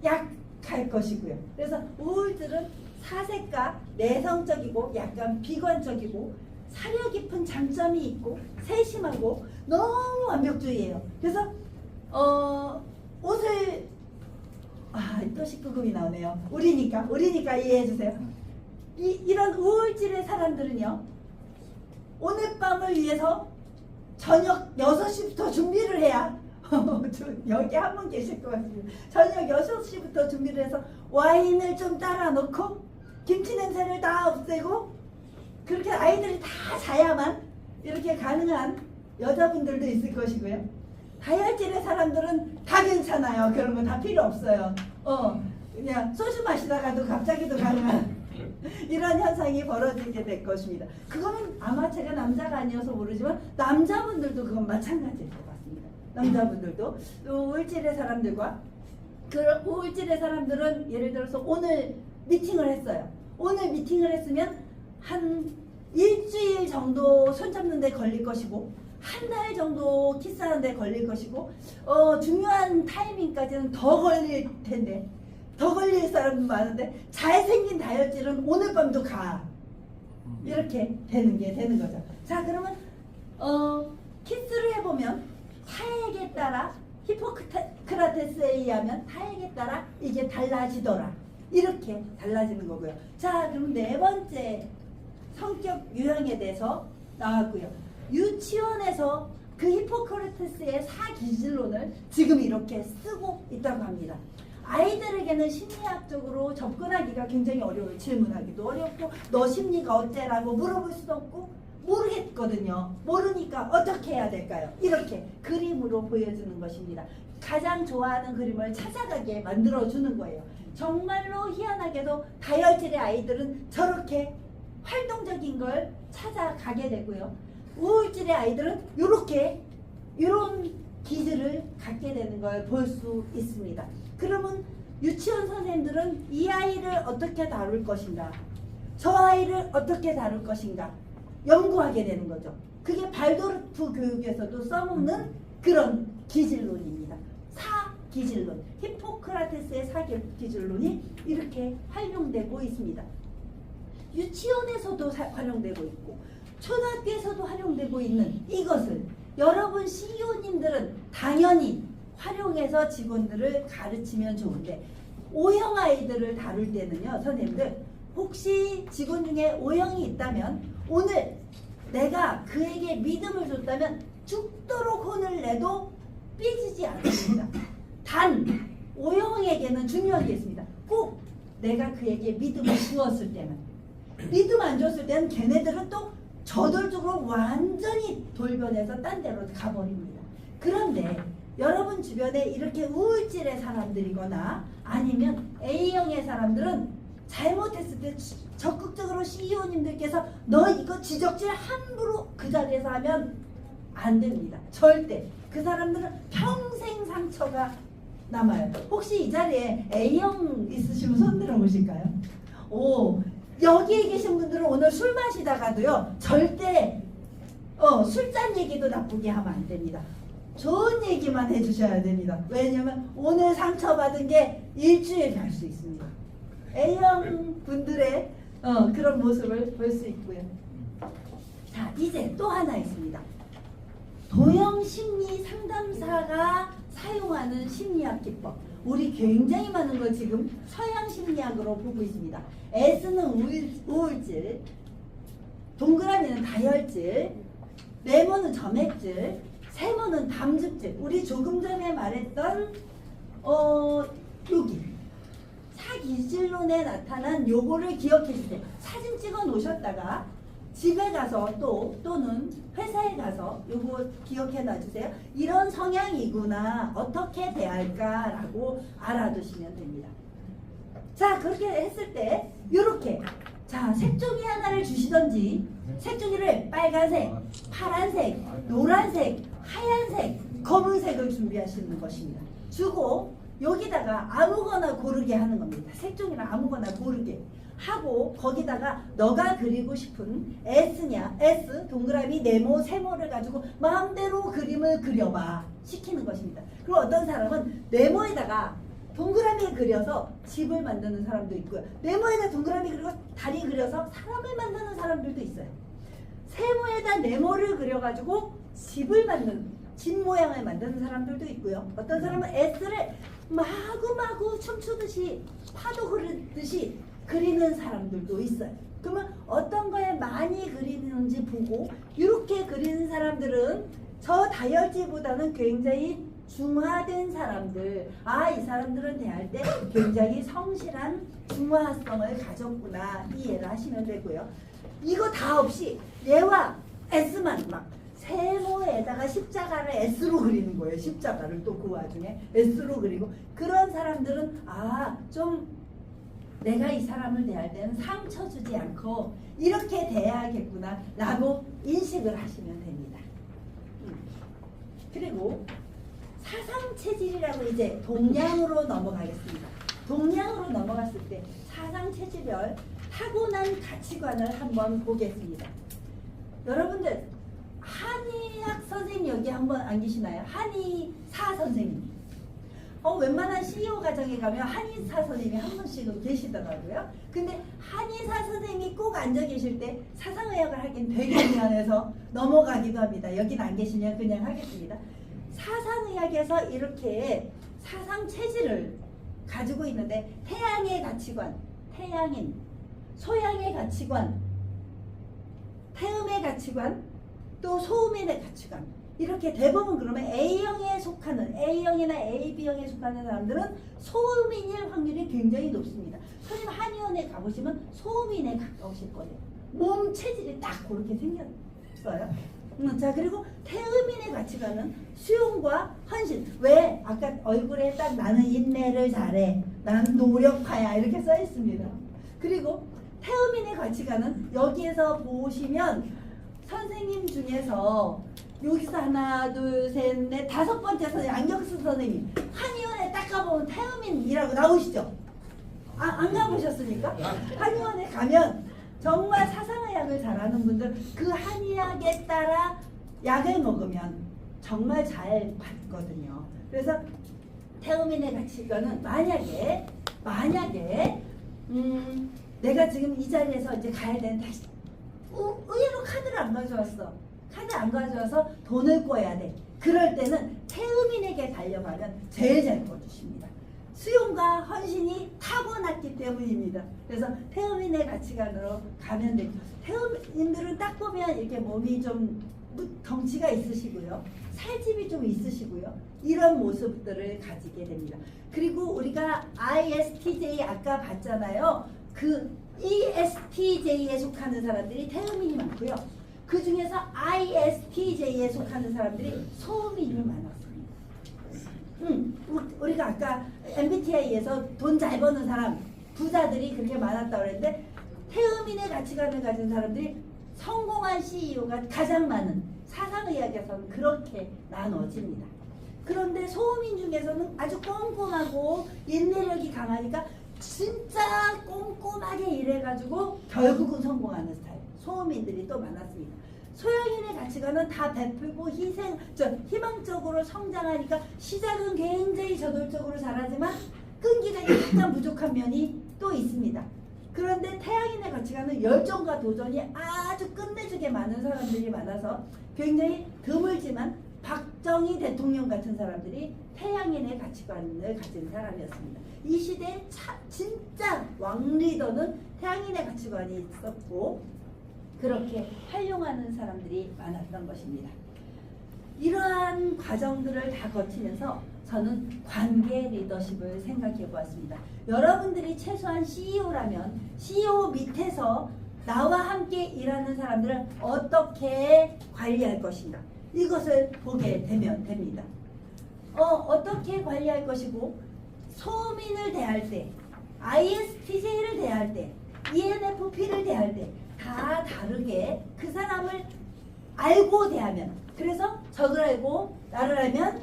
약할 것이고요. 그래서 우울질은 사색가, 내성적이고 약간 비관적이고 사려 깊은 장점이 있고 세심하고 너무 완벽주의예요. 그래서 옷을 또 19금이 나오네요. 우리니까 이해해 주세요. 이런 우울질의 사람들은요, 오늘 밤을 위해서 저녁 6시부터 준비를 해야 여기 한 분 계실 것 같습니다. 저녁 6시부터 준비를 해서 와인을 좀 따라 놓고 김치 냄새를 다 없애고 그렇게 아이들이 다 자야만 이렇게 가능한 여자분들도 있을 것이고요. 다혈질의 사람들은 다 괜찮아요. 그런 거 다 필요 없어요. 그냥 소주 마시다가도 갑자기도 가능한 이런 현상이 벌어지게 될 것입니다. 그거는 아마 제가 남자가 아니어서 모르지만 남자분들도 그건 마찬가지일 것 같습니다. 남자분들도 우울질의 사람들과 우울질의 사람들은 예를 들어서 오늘 미팅을 했어요. 오늘 미팅을 했으면 한 일주일 정도 손잡는 데 걸릴 것이고 한 달 정도 키스하는 데 걸릴 것이고 중요한 타이밍까지는 더 걸릴 텐데 더 걸릴 사람도 많은데 잘생긴 다혈질은 오늘 밤도 가. 이렇게 되는 거죠. 자, 그러면 키스를 해보면 타액에 따라 히포크라테스에 의하면 타액에 따라 이게 달라지더라. 이렇게 달라지는 거고요. 자, 그럼 네 번째 성격 유형에 대해서 나왔고요. 유치원에서 그 히포크라테스의 사기질론을 지금 이렇게 쓰고 있다고 합니다. 아이들에게는 심리학적으로 접근하기가 굉장히 어려워요. 질문하기도 어렵고 너 심리가 어째라고 물어볼 수도 없고 모르겠거든요. 모르니까 어떻게 해야 될까요? 이렇게 그림으로 보여주는 것입니다. 가장 좋아하는 그림을 찾아가게 만들어주는 거예요. 정말로 희한하게도 다혈질의 아이들은 저렇게 활동적인 걸 찾아가게 되고요. 우울질의 아이들은 이런 기질을 갖게 되는 걸 볼 수 있습니다. 그러면 유치원 선생님들은 이 아이를 어떻게 다룰 것인가, 저 아이를 어떻게 다룰 것인가 연구하게 되는 거죠. 그게 발도르프 교육에서도 써먹는 그런 기질론입니다. 사기질론, 히포크라테스의 사기질론이 이렇게 활용되고 있습니다. 유치원에서도 활용되고 있고 초등학교에서도 활용되고 있는 이것을 여러분 CEO님들은 당연히 활용해서 직원들을 가르치면 좋은데, O형 아이들을 다룰 때는요, 선생님들 혹시 직원 중에 O형이 있다면 오늘 내가 그에게 믿음을 줬다면 죽도록 혼을 내도 삐지지 않습니다. 단 O형에게는 중요한 게 있습니다. 꼭 내가 그에게 믿음을 주었을 때만. 믿음 안 줬을 때는 걔네들은 또 저돌적으로 완전히 돌변해서 딴 데로 가버립니다. 그런데 여러분 주변에 이렇게 우울질의 사람들이거나 아니면 A형의 사람들은 잘못했을 때 적극적으로 CEO님들께서 너 이거 지적질 함부로 그 자리에서 하면 안 됩니다. 절대. 그 사람들은 평생 상처가 남아요. 혹시 이 자리에 A형 있으시면 손 들어보실까요? 오, 여기에 계신 분들은 오늘 술 마시다가도요, 절대 술잔 얘기도 나쁘게 하면 안 됩니다. 좋은 얘기만 해주셔야 됩니다. 왜냐면 오늘 상처받은 게 일주일 갈 수 있습니다. A형 분들의 그런 모습을 볼 수 있고요. 자, 이제 또 하나 있습니다. 도형 심리 상담사가 사용하는 심리학 기법. 우리 굉장히 많은 걸 지금 서양 심리학으로 보고 있습니다. S는 우울질, 동그라미는 다혈질, 네모는 점액질, 세모는 담즙질. 우리 조금 전에 말했던 여기 사기질론에 나타난 요거를 기억해 주세요. 사진 찍어 놓으셨다가 집에 가서 또는 회사에 가서 요거 기억해 놔주세요. 이런 성향이구나, 어떻게 대할까라고 알아두시면 됩니다. 자, 그렇게 했을 때 요렇게, 자, 색종이 하나를 주시던지 색종이를 빨간색, 파란색, 노란색, 하얀색, 검은색을 준비하시는 것입니다. 주고 여기다가 아무거나 고르게 하는 겁니다. 색종이랑 아무거나 고르게 하고 거기다가 너가 그리고 싶은 S냐, S, 동그라미, 네모, 세모를 가지고 마음대로 그림을 그려봐 시키는 것입니다. 그리고 어떤 사람은 네모에다가 동그라미 그려서 집을 만드는 사람도 있고요. 네모에다 동그라미 그리고 다리 그려서 사람을 만드는 사람들도 있어요. 세모에다 네모를 그려가지고 집을 만드는, 집 모양을 만드는 사람들도 있고요. 어떤 사람은 S를 마구마구 춤추듯이 파도 그리듯이 그리는 사람들도 있어요. 그러면 어떤 거에 많이 그리는지 보고 이렇게 그리는 사람들은 저 다혈질보다는 굉장히 중화된 사람들, 이 사람들은 대할 때 굉장히 성실한 중화성을 가졌구나 이해를 하시면 되고요. 이거 다 없이 얘와 S만 막 세모에다가 십자가를 S로 그리는 거예요. 십자가를 또 그 와중에 S로 그리고, 그런 사람들은 좀 내가 이 사람을 대할 때는 상처 주지 않고 이렇게 대해야겠구나 라고 인식을 하시면 됩니다. 그리고 사상체질이라고 이제 동양으로 넘어가겠습니다. 동양으로 넘어갔을 때 사상체질별 타고난 가치관을 한번 보겠습니다. 여러분들 한의학 선생님 여기 한번 안 계시나요? 한의사 선생님. 웬만한 CEO 과정에 가면 한의사 선생님이 한 분씩은 계시더라고요. 근데 한의사 선생님이 꼭 앉아 계실 때 사상의학을 하긴 되게 미안해서 넘어가기도 합니다. 여긴 안 계시면 그냥 하겠습니다. 사상의학에서 이렇게 사상 체질을 가지고 있는데 태양의 가치관, 태양인, 소양의 가치관, 태음의 가치관, 또 소음인의 가치관, 이렇게 대부분 그러면 A형에 속하는, A형이나 AB형에 속하는 사람들은 소음인일 확률이 굉장히 높습니다. 선생님 한의원에 가보시면 소음인에 가까우실 거예요. 몸 체질이 딱 그렇게 생겼어요. 자, 그리고 태음인의 가치관은 수용과 헌신. 왜? 아까 얼굴에 딱 나는 인내를 잘해, 나는 노력파야, 이렇게 써 있습니다. 그리고 태음인의 가치관은 여기에서 보시면 선생님 중에서 여기서 하나, 둘, 셋, 넷, 다섯 번째 선생님, 안경수 선생님, 한의원에 딱 가보면 태음인이라고 나오시죠? 안 가보셨습니까? 한의원에 가면 정말 사상의학을 잘하는 분들 그 한의학에 따라 약을 먹으면 정말 잘 받거든요. 그래서 태음인의 가치관은 만약에 내가 지금 이 자리에서 이제 가야 되는데 의외로 카드를 안 가져왔어. 카드 안 가져와서 돈을 꿔야 돼. 그럴 때는 태음인에게 달려가면 제일 잘 꿔주십니다. 수용과 헌신이 타고났기 때문입니다. 그래서 태음인의 가치관으로 가면 됩니다. 태음인들은 딱 보면 이렇게 몸이 좀 덩치가 있으시고요. 살집이 좀 있으시고요. 이런 모습들을 가지게 됩니다. 그리고 우리가 ISTJ 아까 봤잖아요. 그 ESTJ에 속하는 사람들이 태음인이 많고요. 그 중에서 ISTJ에 속하는 사람들이 소음인이 많았습니다. 우리가 아까 MBTI에서 돈 잘 버는 사람, 부자들이 그렇게 많았다고 그랬는데 태음인의 가치관을 가진 사람들이 성공한 CEO가 가장 많은 사상의학에서는 그렇게 나눠집니다. 그런데 소음인 중에서는 아주 꼼꼼하고 인내력이 강하니까 진짜 꼼꼼하게 일해가지고 결국은 성공하는 스타일. 소음인들이 또 많았습니다. 소양인의 가치관은 다 베풀고 희망적으로 성장하니까 시작은 굉장히 저돌적으로 잘하지만 끈기가 약간 부족한 면이 또 있습니다. 그런데 태양인의 가치관은 열정과 도전이 아주 끝내주게 많은 사람들이 많아서 굉장히 드물지만 박정희 대통령 같은 사람들이 태양인의 가치관을 가진 사람이었습니다. 이 시대에 진짜 왕리더는 태양인의 가치관이 있었고 그렇게 활용하는 사람들이 많았던 것입니다. 이러한 과정들을 다 거치면서 저는 관계 리더십을 생각해 보았습니다. 여러분들이 최소한 CEO라면 CEO 밑에서 나와 함께 일하는 사람들을 어떻게 관리할 것인가, 이것을 보게 되면 됩니다. 어떻게 관리할 것이고, 소민을 대할 때, ISTJ를 대할 때, ENFP를 대할 때 다 다르게 그 사람을 알고 대하면, 그래서 적을 알고 나를 알면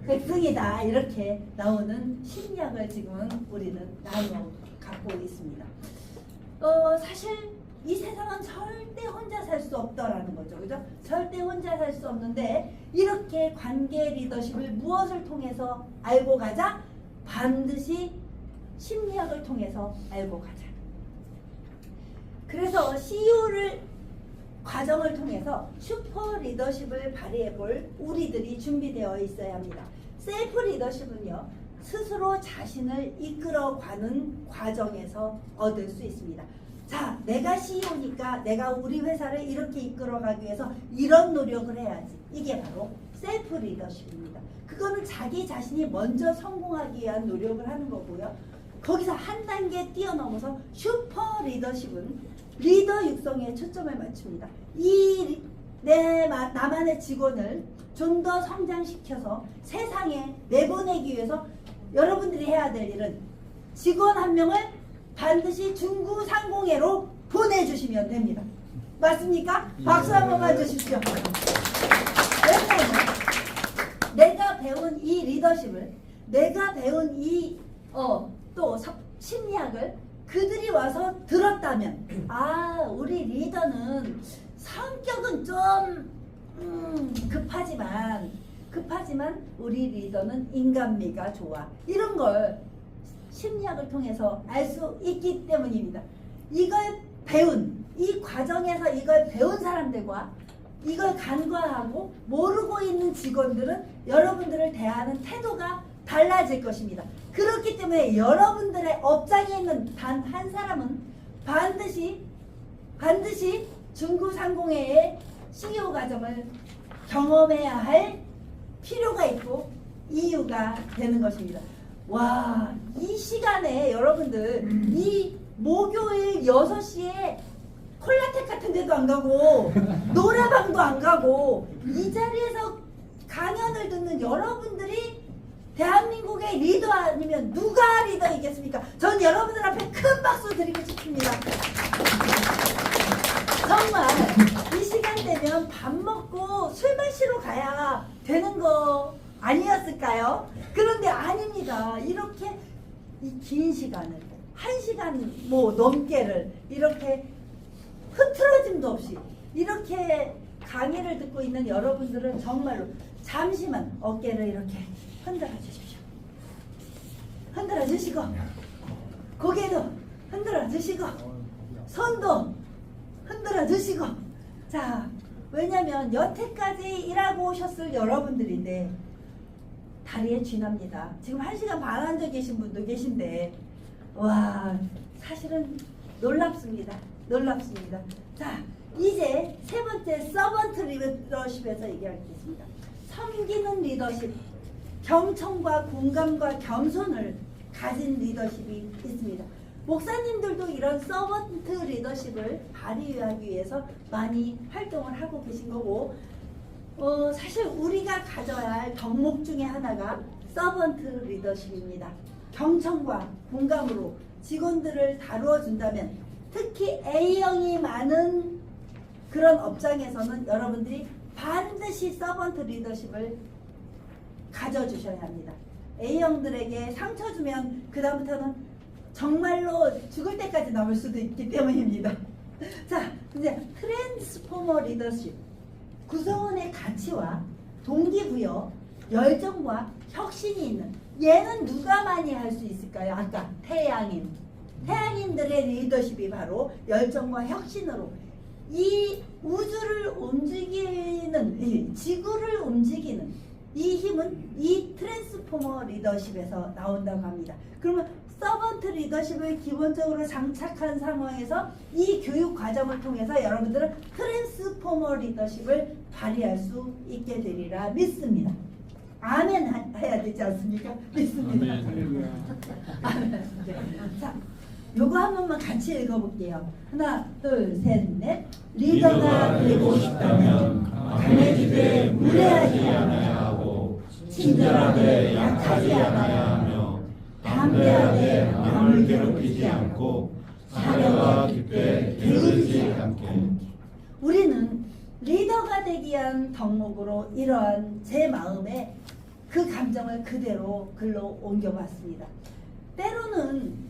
백승이다, 이렇게 나오는 심리학을 지금은 우리는 나눠 갖고 있습니다. 사실 이 세상은 절대 혼자 살 수 없다라는 거죠. 그죠? 절대 혼자 살 수 없는데 이렇게 관계 리더십을 무엇을 통해서 알고 가자? 반드시 심리학을 통해서 알고 가자. 그래서 CEO를 과정을 통해서 슈퍼 리더십을 발휘해 볼 우리들이 준비되어 있어야 합니다. 셀프 리더십은요, 스스로 자신을 이끌어가는 과정에서 얻을 수 있습니다. 자, 내가 CEO니까 내가 우리 회사를 이렇게 이끌어가기 위해서 이런 노력을 해야지. 이게 바로 셀프 리더십입니다. 그거는 자기 자신이 먼저 성공하기 위한 노력을 하는 거고요. 거기서 한 단계 뛰어넘어서 슈퍼 리더십은 리더 육성에 초점을 맞춥니다. 나만의 직원을 좀 더 성장시켜서 세상에 내보내기 위해서 여러분들이 해야 될 일은 직원 한 명을 반드시 중구상공회로 보내주시면 됩니다. 맞습니까? 박수 한 번만 주십시오. 왜냐하면 내가 배운 이 리더십을, 내가 배운 이 또 심리학을 그들이 와서 들었다면, 우리 리더는 성격은 좀 급하지만 급하지만 우리 리더는 인간미가 좋아. 이런 걸 심리학을 통해서 알 수 있기 때문입니다. 이걸 배운, 이 과정에서 이걸 배운 사람들과 이걸 간과하고 모르고 있는 직원들은 여러분들을 대하는 태도가 달라질 것입니다. 그렇기 때문에 여러분들의 업장에 있는 단 한 사람은 반드시 중구상공회의 CEO 과정을 경험해야 할 필요가 있고 이유가 되는 것입니다. 와, 이 시간에 여러분들 이 목요일 6시에 콜라텍 같은 데도 안 가고 노래방도 안 가고 이 자리에서 강연을 듣는 여러분들이 대한민국의 리더 아니면 누가 리더이겠습니까? 전 여러분들 앞에 큰 박수 드리고 싶습니다. 정말 이 시간 되면 밥 먹고 술 마시러 가야 되는 거 아니었을까요? 그런데 아닙니다. 이렇게 이 긴 시간을 1시간 뭐 넘게를 이렇게 흐트러짐도 없이 이렇게 강의를 듣고 있는 여러분들은 정말로 잠시만 어깨를 이렇게 흔들어 주십시오. 흔들어 주시고 고개도 흔들어 주시고 손도 흔들어 주시고. 자, 왜냐면 여태까지 일하고 오셨을 여러분들인데 다리에 쥐납니다. 지금 1시간 반 앉아 계신 분도 계신데 와, 사실은 놀랍습니다. 놀랍습니다. 자, 이제 세 번째 서번트 리더십에서 얘기하겠습니다. 섬기는 리더십, 경청과 공감과 겸손을 가진 리더십이 있습니다. 목사님들도 이런 서번트 리더십을 발휘하기 위해서 많이 활동을 하고 계신 거고, 사실 우리가 가져야 할 덕목 중에 하나가 서번트 리더십입니다. 경청과 공감으로 직원들을 다루어 준다면, 특히 A형이 많은 그런 업장에서는 여러분들이 반드시 서번트 리더십을 가져주셔야 합니다. A형들에게 상처 주면 그 다음부터는 정말로 죽을 때까지 남을 수도 있기 때문입니다. 자, 이제 트랜스포머 리더십, 구성원의 가치와 동기부여, 열정과 혁신이 있는, 얘는 누가 많이 할 수 있을까요? 아까 태양인들의 리더십이 바로 열정과 혁신으로 이 우주를 움직이는, 이 지구를 움직이는 이 힘은 이 트랜스포머 리더십에서 나온다고 합니다. 그러면 서번트 리더십을 기본적으로 장착한 상황에서 이 교육 과정을 통해서 여러분들은 트랜스포머 리더십을 발휘할 수 있게 되리라 믿습니다. 아멘 해야 되지 않습니까? 믿습니다. 아멘. 네. 자, 요거 한 번만 같이 읽어볼게요. 하나, 둘, 셋, 넷. 리더가 되고 싶다면 강해지되 무례하지 않아야 하고, 친절하되 약하지 않아야 하며, 담대하게 남을 괴롭히지 않고, 사려가 깊게 게으르지 않게. 우리는 리더가 되기 위한 덕목으로 이러한 제 마음에 그 감정을 그대로 글로 옮겨봤습니다. 때로는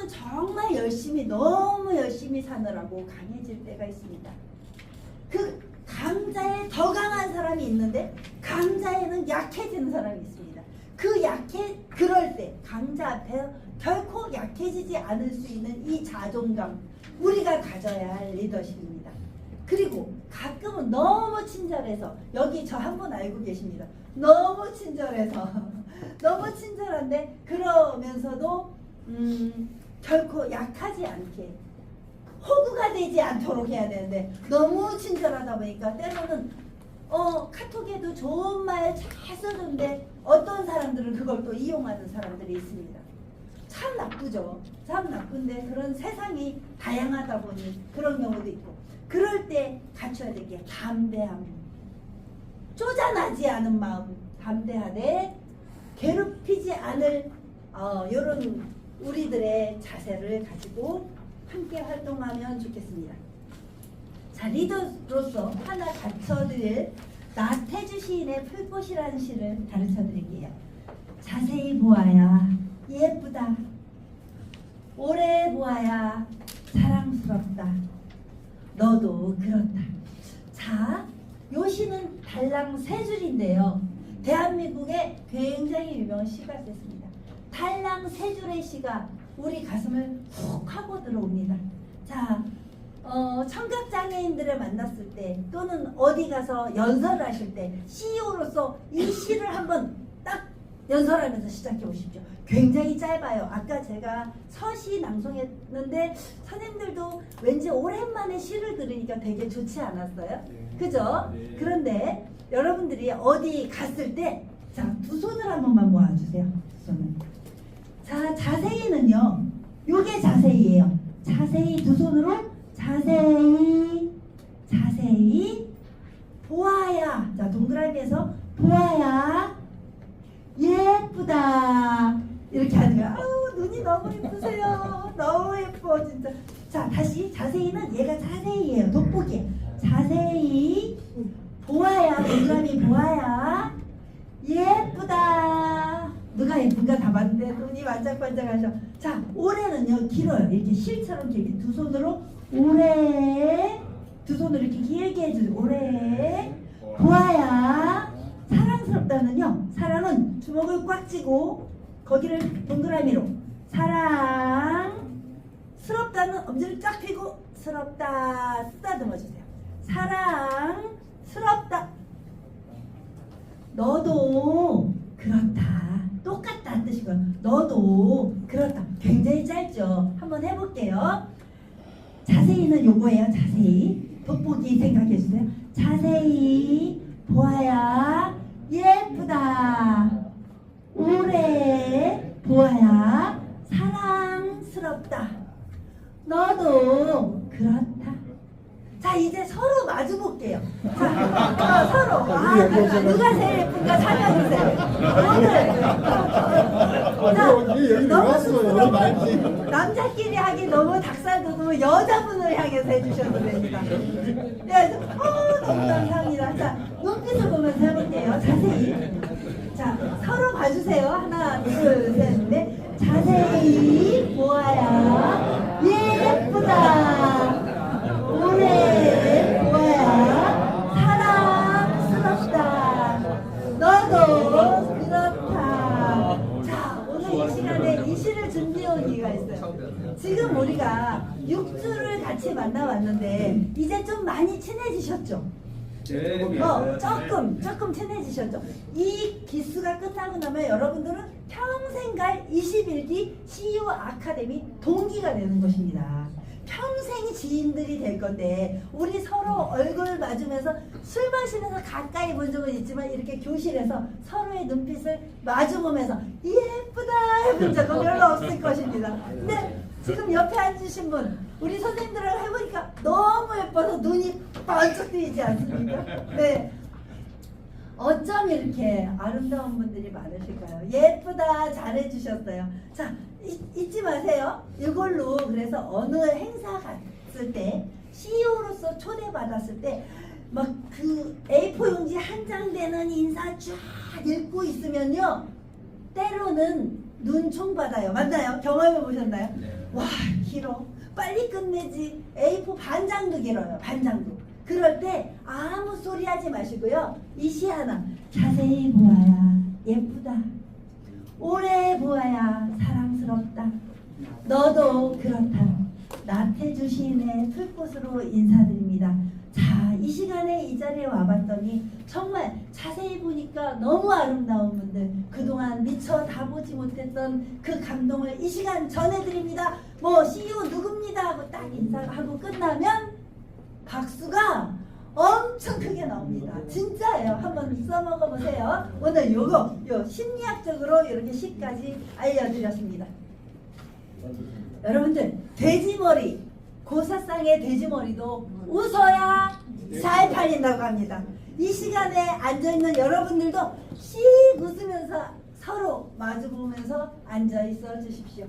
정말 열심히, 너무 열심히 사느라고 강해질 때가 있습니다. 그 강자에 더 강한 사람이 있는데 강자에는 약해지는 사람이 있습니다. 그럴 때 강자 앞에 결코 약해지지 않을 수 있는 이 자존감, 우리가 가져야 할 리더십입니다. 그리고 가끔은 너무 친절해서, 여기 저 한 분 알고 계십니다. 너무 친절해서 너무 친절한데 그러면서도 결코 약하지 않게, 호구가 되지 않도록 해야 되는데 너무 친절하다 보니까 때로는 카톡에도 좋은 말 잘 써주는데 어떤 사람들은 그걸 또 이용하는 사람들이 있습니다. 참 나쁘죠. 참 나쁜데 그런 세상이 다양하다 보니 그런 경우도 있고, 그럴 때 갖춰야 될 게 담대함, 쪼잔하지 않은 마음, 담대하되 괴롭히지 않을 이런 우리들의 자세를 가지고 함께 활동하면 좋겠습니다. 자, 리더로서 하나 가르쳐드릴 나태주 시인의 풀꽃이라는 시를 가르쳐드릴게요. 자세히 보아야 예쁘다, 오래 보아야 사랑스럽다, 너도 그렇다. 자, 요 시는 달랑 세 줄인데요. 대한민국에 굉장히 유명한 시가 됐습니다. 달랑 세 줄의 시가 우리 가슴을 훅 하고 들어옵니다. 자, 청각장애인들을 만났을 때 또는 어디 가서 연설을 하실 때 CEO로서 이 시를 한번 딱 연설하면서 시작해 보십시오. 굉장히 짧아요. 아까 제가 서시 낭송했는데 선생님들도 왠지 오랜만에 시를 들으니까 되게 좋지 않았어요? 그죠? 그런데 여러분들이 어디 갔을 때 자, 두 손을 한 번만 모아주세요. 두 손을. 자, 자세히는요. 요게 자세히예요. 자세히 두 손으로 자세히 보아야. 자, 동그라미에서 보아야 예쁘다 이렇게 하는 거야. 아우, 눈이 너무 예쁘세요. 너무 예뻐 진짜. 자, 다시 자세히는 얘가 자세히예요. 돋보기. 자세히 보아야. 동그라미 보아야 예쁘다. 누가 예쁜가 다 봤는데 눈이 반짝반짝하셔. 자, 올해는요 길어요. 이렇게 실처럼 길게 두 손으로 올해 두 손으로 이렇게 길게 해주세요. 올해 보아야. 사랑스럽다는요. 사랑은 주먹을 꽉 쥐고 거기를 동그라미로 사랑스럽다는 엄지를 쫙 펴고 스럽다 쓰다듬어 주세요. 사랑스럽다. 너도 그렇다. 똑같다 뜻이고요. 너도 그렇다. 굉장히 짧죠. 한번 해볼게요. 자세히는 요거예요. 자세히 돋보기 생각해 주세요. 자세히 보아야 예쁘다. 오래 보아야 사랑스럽다. 너도 그렇다. 자, 이제 서로 마주 볼게요. 자, 서로. 누가 제일 예쁜가 찾아주세요. 오늘 너무 쑥스러워. 남자끼리 하기 너무 닭살 돋우면 여자분을 향해서 해주셔도 됩니다. 네, 너무 감사합니다. 자, 눈빛을 보면서 해볼게요. 자세히. 자, 서로 봐주세요. 하나, 둘, 셋, 넷. 자세히 보아야 예쁘다. 오래 보아야 사랑스럽다. 너도 그렇다. 자, 오늘 이 시간에 이 시를 준비해 온 이유가 있어요. 지금 우리가 6주를 같이 만나왔는데 이제 좀 많이 친해지셨죠? 조금 친해지셨죠? 이 기수가 끝나고 나면 여러분들은 평생 갈 21기 CEO 아카데미 동기가 되는 것입니다. 평생 지인들이 될 건데 우리 서로 얼굴 맞으면서 술 마시면서 가까이 본 적은 있지만 이렇게 교실에서 서로의 눈빛을 마주보면서 예쁘다 해본 적은 별로 없을 것입니다. 근데 지금 옆에 앉으신 분 우리 선생님들하고 해보니까 너무 예뻐서 눈이 번쩍 뜨이지 않습니까? 네. 어쩜 이렇게 아름다운 분들이 많으실까요? 예쁘다 잘해주셨어요. 자, 잊지 마세요. 이걸로 그래서 어느 행사 갔을 때 CEO로서 초대받았을 때 막 그 A4 용지 한 장 되는 인사 쫙 읽고 있으면요 때로는 눈총 받아요. 맞나요? 경험해 보셨나요? 네. 와, 길어. 빨리 끝내지. A4 반장도 길어요. 반장도. 그럴 때 아무 소리 하지 마시고요. 이 시 하나. 자세히 보아야 예쁘다. 오래 보아야 사랑스럽다. 너도 그렇다. 나태주 시인의 풀꽃으로 인사드립니다. 자, 이 시간에 이 자리에 와봤더니 정말 자세히 보니까 너무 아름다운 분들, 그동안 미처 다 보지 못했던 그 감동을 이 시간 전해드립니다. 뭐 CEO 누굽니다 하고 딱 인사하고 끝나면 박수가 엄청 크게 나옵니다. 진짜예요. 한번 써먹어 보세요. 오늘 요 심리학적으로 이렇게 시까지 알려드렸습니다. 여러분들 돼지머리, 고사상의 돼지머리도 웃어야 잘 팔린다고 합니다. 이 시간에 앉아있는 여러분들도 씩 웃으면서 서로 마주보면서 앉아있어 주십시오.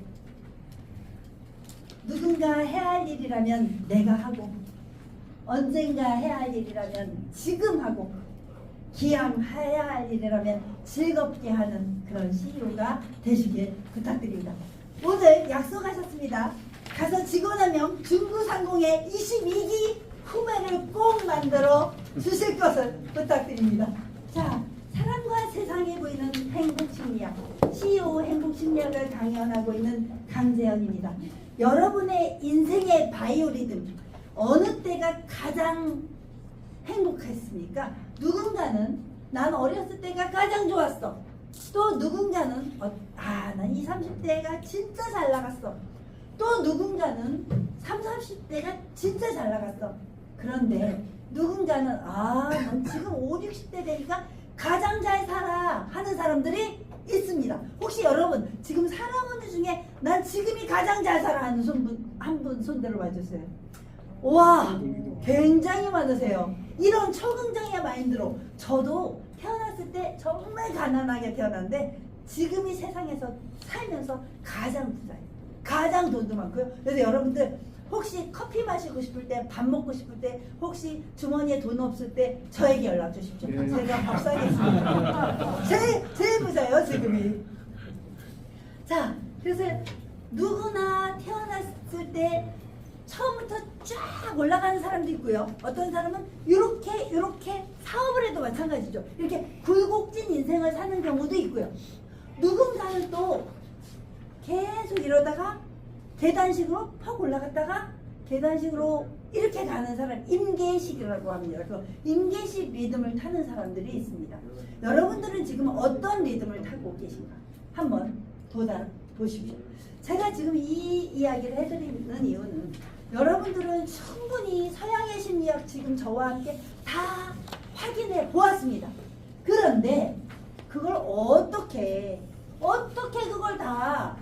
누군가 해야 할 일이라면 내가 하고, 언젠가 해야 할 일이라면 지금 하고, 기왕 해야 할 일이라면 즐겁게 하는 그런 CEO가 되시길 부탁드립니다. 오늘 약속하셨습니다. 가서 직원 한 명 중구상공의 22기 후배를 꼭 만들어 주실 것을 부탁드립니다. 자, 사람과 세상에 보이는 행복심리학, CEO 행복심리학을 강연하고 있는 강재현입니다. 여러분의 인생의 바이오리듬, 어느 때가 가장 행복했습니까? 누군가는 난 어렸을 때가 가장 좋았어. 또 누군가는 난 20, 30대가 진짜 잘 나갔어. 또 누군가는 30, 40대가 진짜 잘 나갔어. 그런데 누군가는 난 지금 50, 60대 되니까 가장 잘 살아 하는 사람들이 있습니다. 혹시 여러분 지금 살아오는 중에 난 지금이 가장 잘 살아 하는 한 분 손들어 봐주세요. 와, 굉장히 많으세요. 이런 초긍정의 마인드로 저도 태어났을 때 정말 가난하게 태어났는데 지금이 세상에서 살면서 가장 부자예요. 가장 돈도 많고요. 그래서 여러분들 혹시 커피 마시고 싶을 때, 밥 먹고 싶을 때, 혹시 주머니에 돈 없을 때 저에게 연락 주십시오. 제가 밥 사겠습니다. 제일 부자예요 지금이. 자, 그래서 누구나 태어났을 때 처음부터 쫙 올라가는 사람도 있고요. 어떤 사람은 이렇게 사업을 해도 마찬가지죠. 이렇게 굴곡진 인생을 사는 경우도 있고요. 누군가는 또 계속 이러다가 계단식으로 퍽 올라갔다가 계단식으로 이렇게 가는 사람, 임계식이라고 합니다. 그 임계식 리듬을 타는 사람들이 있습니다. 여러분들은 지금 어떤 리듬을 타고 계신가? 한번 보십시오. 제가 지금 이 이야기를 해드리는 이유는 여러분들은 충분히 서양의 심리학 지금 저와 함께 다 확인해 보았습니다. 그런데 그걸 어떻게 그걸 다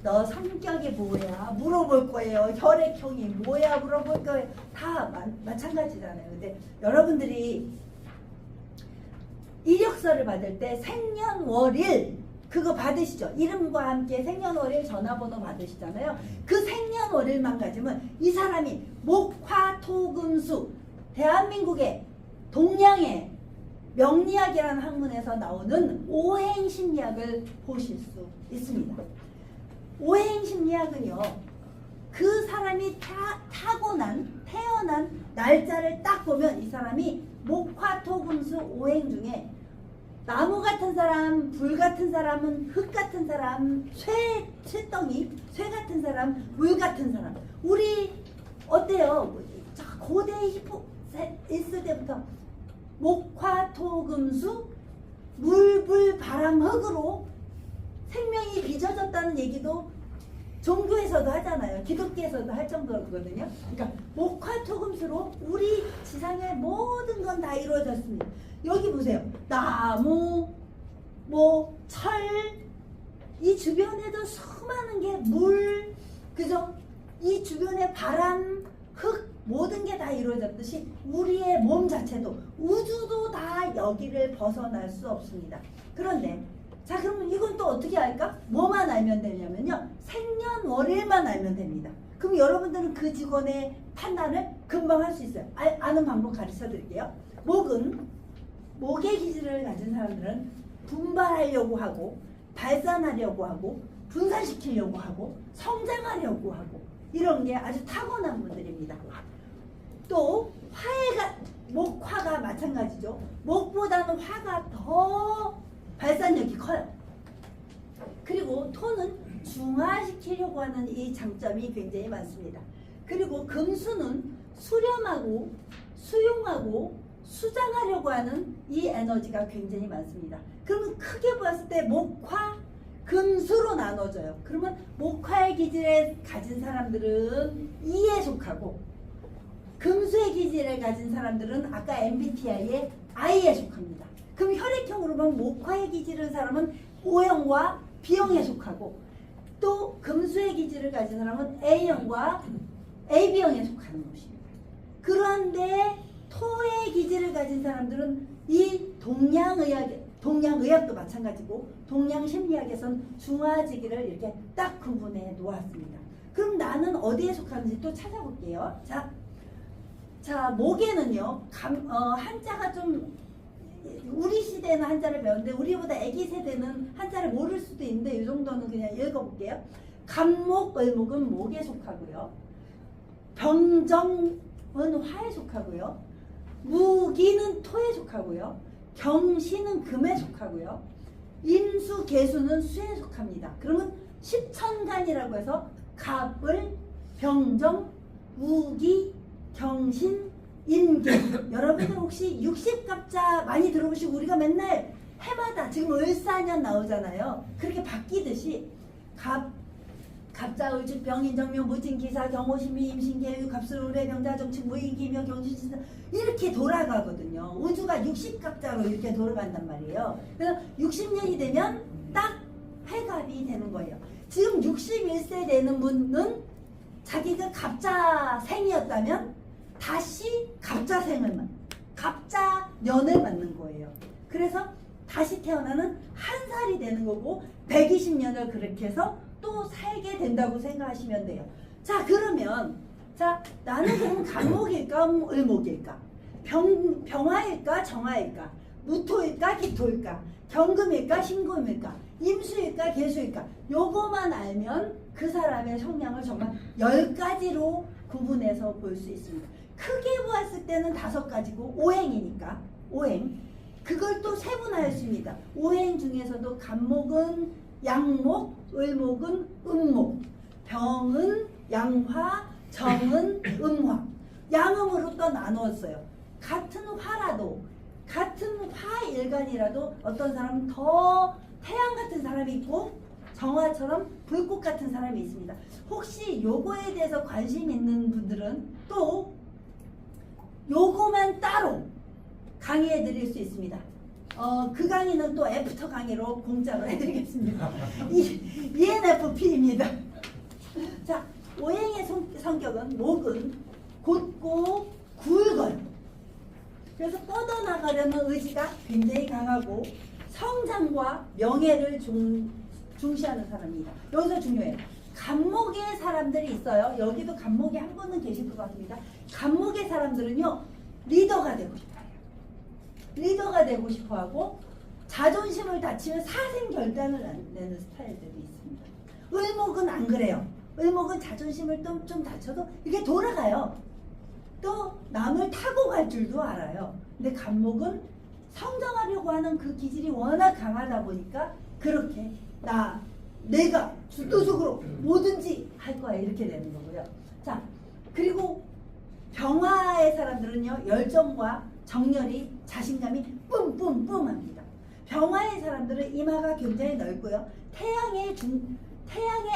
너 성격이 뭐야 물어볼 거예요. 혈액형이 뭐야 물어볼 거예요. 다 마찬가지잖아요. 근데 여러분들이 이력서를 받을 때 생년월일 그거 받으시죠? 이름과 함께 생년월일 전화번호 받으시잖아요. 그 생년월일만 가지면 이 사람이 목화토금수 대한민국의 동양의 명리학이라는 학문에서 나오는 오행심리학을 보실 수 있습니다. 오행심리학은요, 그 사람이 태어난 날짜를 딱 보면 이 사람이 목화토금수 오행 중에 나무 같은 사람, 불 같은 사람은 흙 같은 사람, 쇠덩이, 쇠 같은 사람, 물 같은 사람. 우리 어때요? 고대 있을 때부터 목화토금수 물, 불, 바람, 흙으로 생명이 빚어졌다는 얘기도 종교에서도 하잖아요. 기독교에서도 할 정도거든요. 그러니까 목화토금수로 우리 지상의 모든 건 다 이루어졌습니다. 여기 보세요. 나무, 철, 이 주변에도 수많은 게 물, 그죠? 이 주변에 바람, 흙, 모든 게 다 이루어졌듯이 우리의 몸 자체도, 우주도 다 여기를 벗어날 수 없습니다. 그런데 자, 그럼 이건 또 어떻게 할까? 뭐만 알면 되냐면요, 생년월일만 알면 됩니다. 그럼 여러분들은 그 직원의 판단을 금방 할 수 있어요. 아는 방법 가르쳐 드릴게요. 목의 기질을 가진 사람들은 분발하려고 하고, 발산하려고 하고, 분산시키려고 하고, 성장하려고 하고, 이런 게 아주 타고난 분들입니다. 또 목화가 마찬가지죠. 목보다는 화가 더 발산력이 커요. 그리고 토는 중화시키려고 하는 이 장점이 굉장히 많습니다. 그리고 금수는 수렴하고 수용하고 수장하려고 하는 이 에너지가 굉장히 많습니다. 그러면 크게 보았을 때 목화, 금수로 나눠져요. 그러면 목화의 기질을 가진 사람들은 E에 속하고, 금수의 기질을 가진 사람들은 아까 MBTI의 I에 속합니다. 그럼 혈액형으로 보면 목화의 기질을 사람은 O형과 B형에 속하고, 또 금수의 기질을 가진 사람은 A형과 AB형에 속하는 것입니다. 그런데 토의 기질을 가진 사람들은 이 동양의학도 마찬가지고, 동양심리학에선 중화지기를 이렇게 딱 구분해 놓았습니다. 그럼 나는 어디에 속하는지 또 찾아볼게요. 자, 목에는요, 한자가 좀, 우리 시대는 한자를 배웠는데 우리보다 아기 세대는 한자를 모를 수도 있는데 이 정도는 그냥 읽어볼게요. 간목, 을목은 목에 속하고요. 병정, 화에 속하고요. 무기는 토에 속하고요. 경신은 금에 속하고요. 임수, 개수는 수에 속합니다. 그러면 십천간이라고 해서 갑을, 병정, 무기, 경신, 임기. 여러분들 혹시 60갑자 많이 들어보시고 우리가 맨날 해마다 지금 을사년 나오잖아요. 그렇게 바뀌듯이 갑자, 을지, 병인, 정묘, 무진, 기사, 경호신미, 임신, 계유, 갑술우래, 병자, 정치, 무인, 기묘, 경신신사 이렇게 돌아가거든요. 우주가 60갑자로 이렇게 돌아간단 말이에요. 그래서 60년이 되면 딱 회갑이 되는 거예요. 지금 61세 되는 분은 자기가 갑자생이었다면 다시 갑자년을 맞는 거예요. 그래서 다시 태어나는 한 살이 되는 거고 120년을 그렇게 해서 또 살게 된다고 생각하시면 돼요. 자, 그러면 나는 그럼 간목일까 을목일까? 병화일까 정화일까? 무토일까 기토일까? 경금일까 신금일까? 임수일까 개수일까? 요거만 알면 그 사람의 성향을 정말 10가지로 구분해서 볼 수 있습니다. 크게 보았을 때는 5가지고 오행이니까 오행 그걸 또 세분화했습니다. 오행 중에서도 간목은 양목, 을목은 음목, 병은 양화, 정은 음화, 양음으로 또 나누었어요. 같은 화라도, 같은 화일간이라도 어떤 사람은 더 태양 같은 사람이 있고 정화처럼 불꽃 같은 사람이 있습니다. 혹시 요거에 대해서 관심 있는 분들은 또 요거만 따로 강의해 드릴 수 있습니다. 그 강의는 또 애프터 강의로 공짜로 해드리겠습니다. ENFP입니다. 자, 오행의 성격은 목은 곧고 굵어요. 그래서 뻗어나가려는 의지가 굉장히 강하고 성장과 명예를 중시하는 사람입니다. 여기서 중요해요. 간목의 사람들이 있어요. 여기도 간목이 한 분은 계실 것 같습니다. 간목의 사람들은요, 리더가 되고 싶어요. 리더가 되고 싶어 하고 자존심을 다치면 사생결단을 내는 스타일들이 있습니다. 을목은 안 그래요. 을목은 자존심을 좀 다쳐도 이게 돌아가요. 또 남을 타고 갈 줄도 알아요. 근데 간목은 성장하려고 하는 그 기질이 워낙 강하다 보니까 그렇게 내가 주도적으로 뭐든지 할 거야 이렇게 되는 거고요. 자, 그리고 병화의 사람들은요, 열정과 정열이 자신감이 뿜뿜뿜합니다. 병화의 사람들은 이마가 굉장히 넓고요. 태양의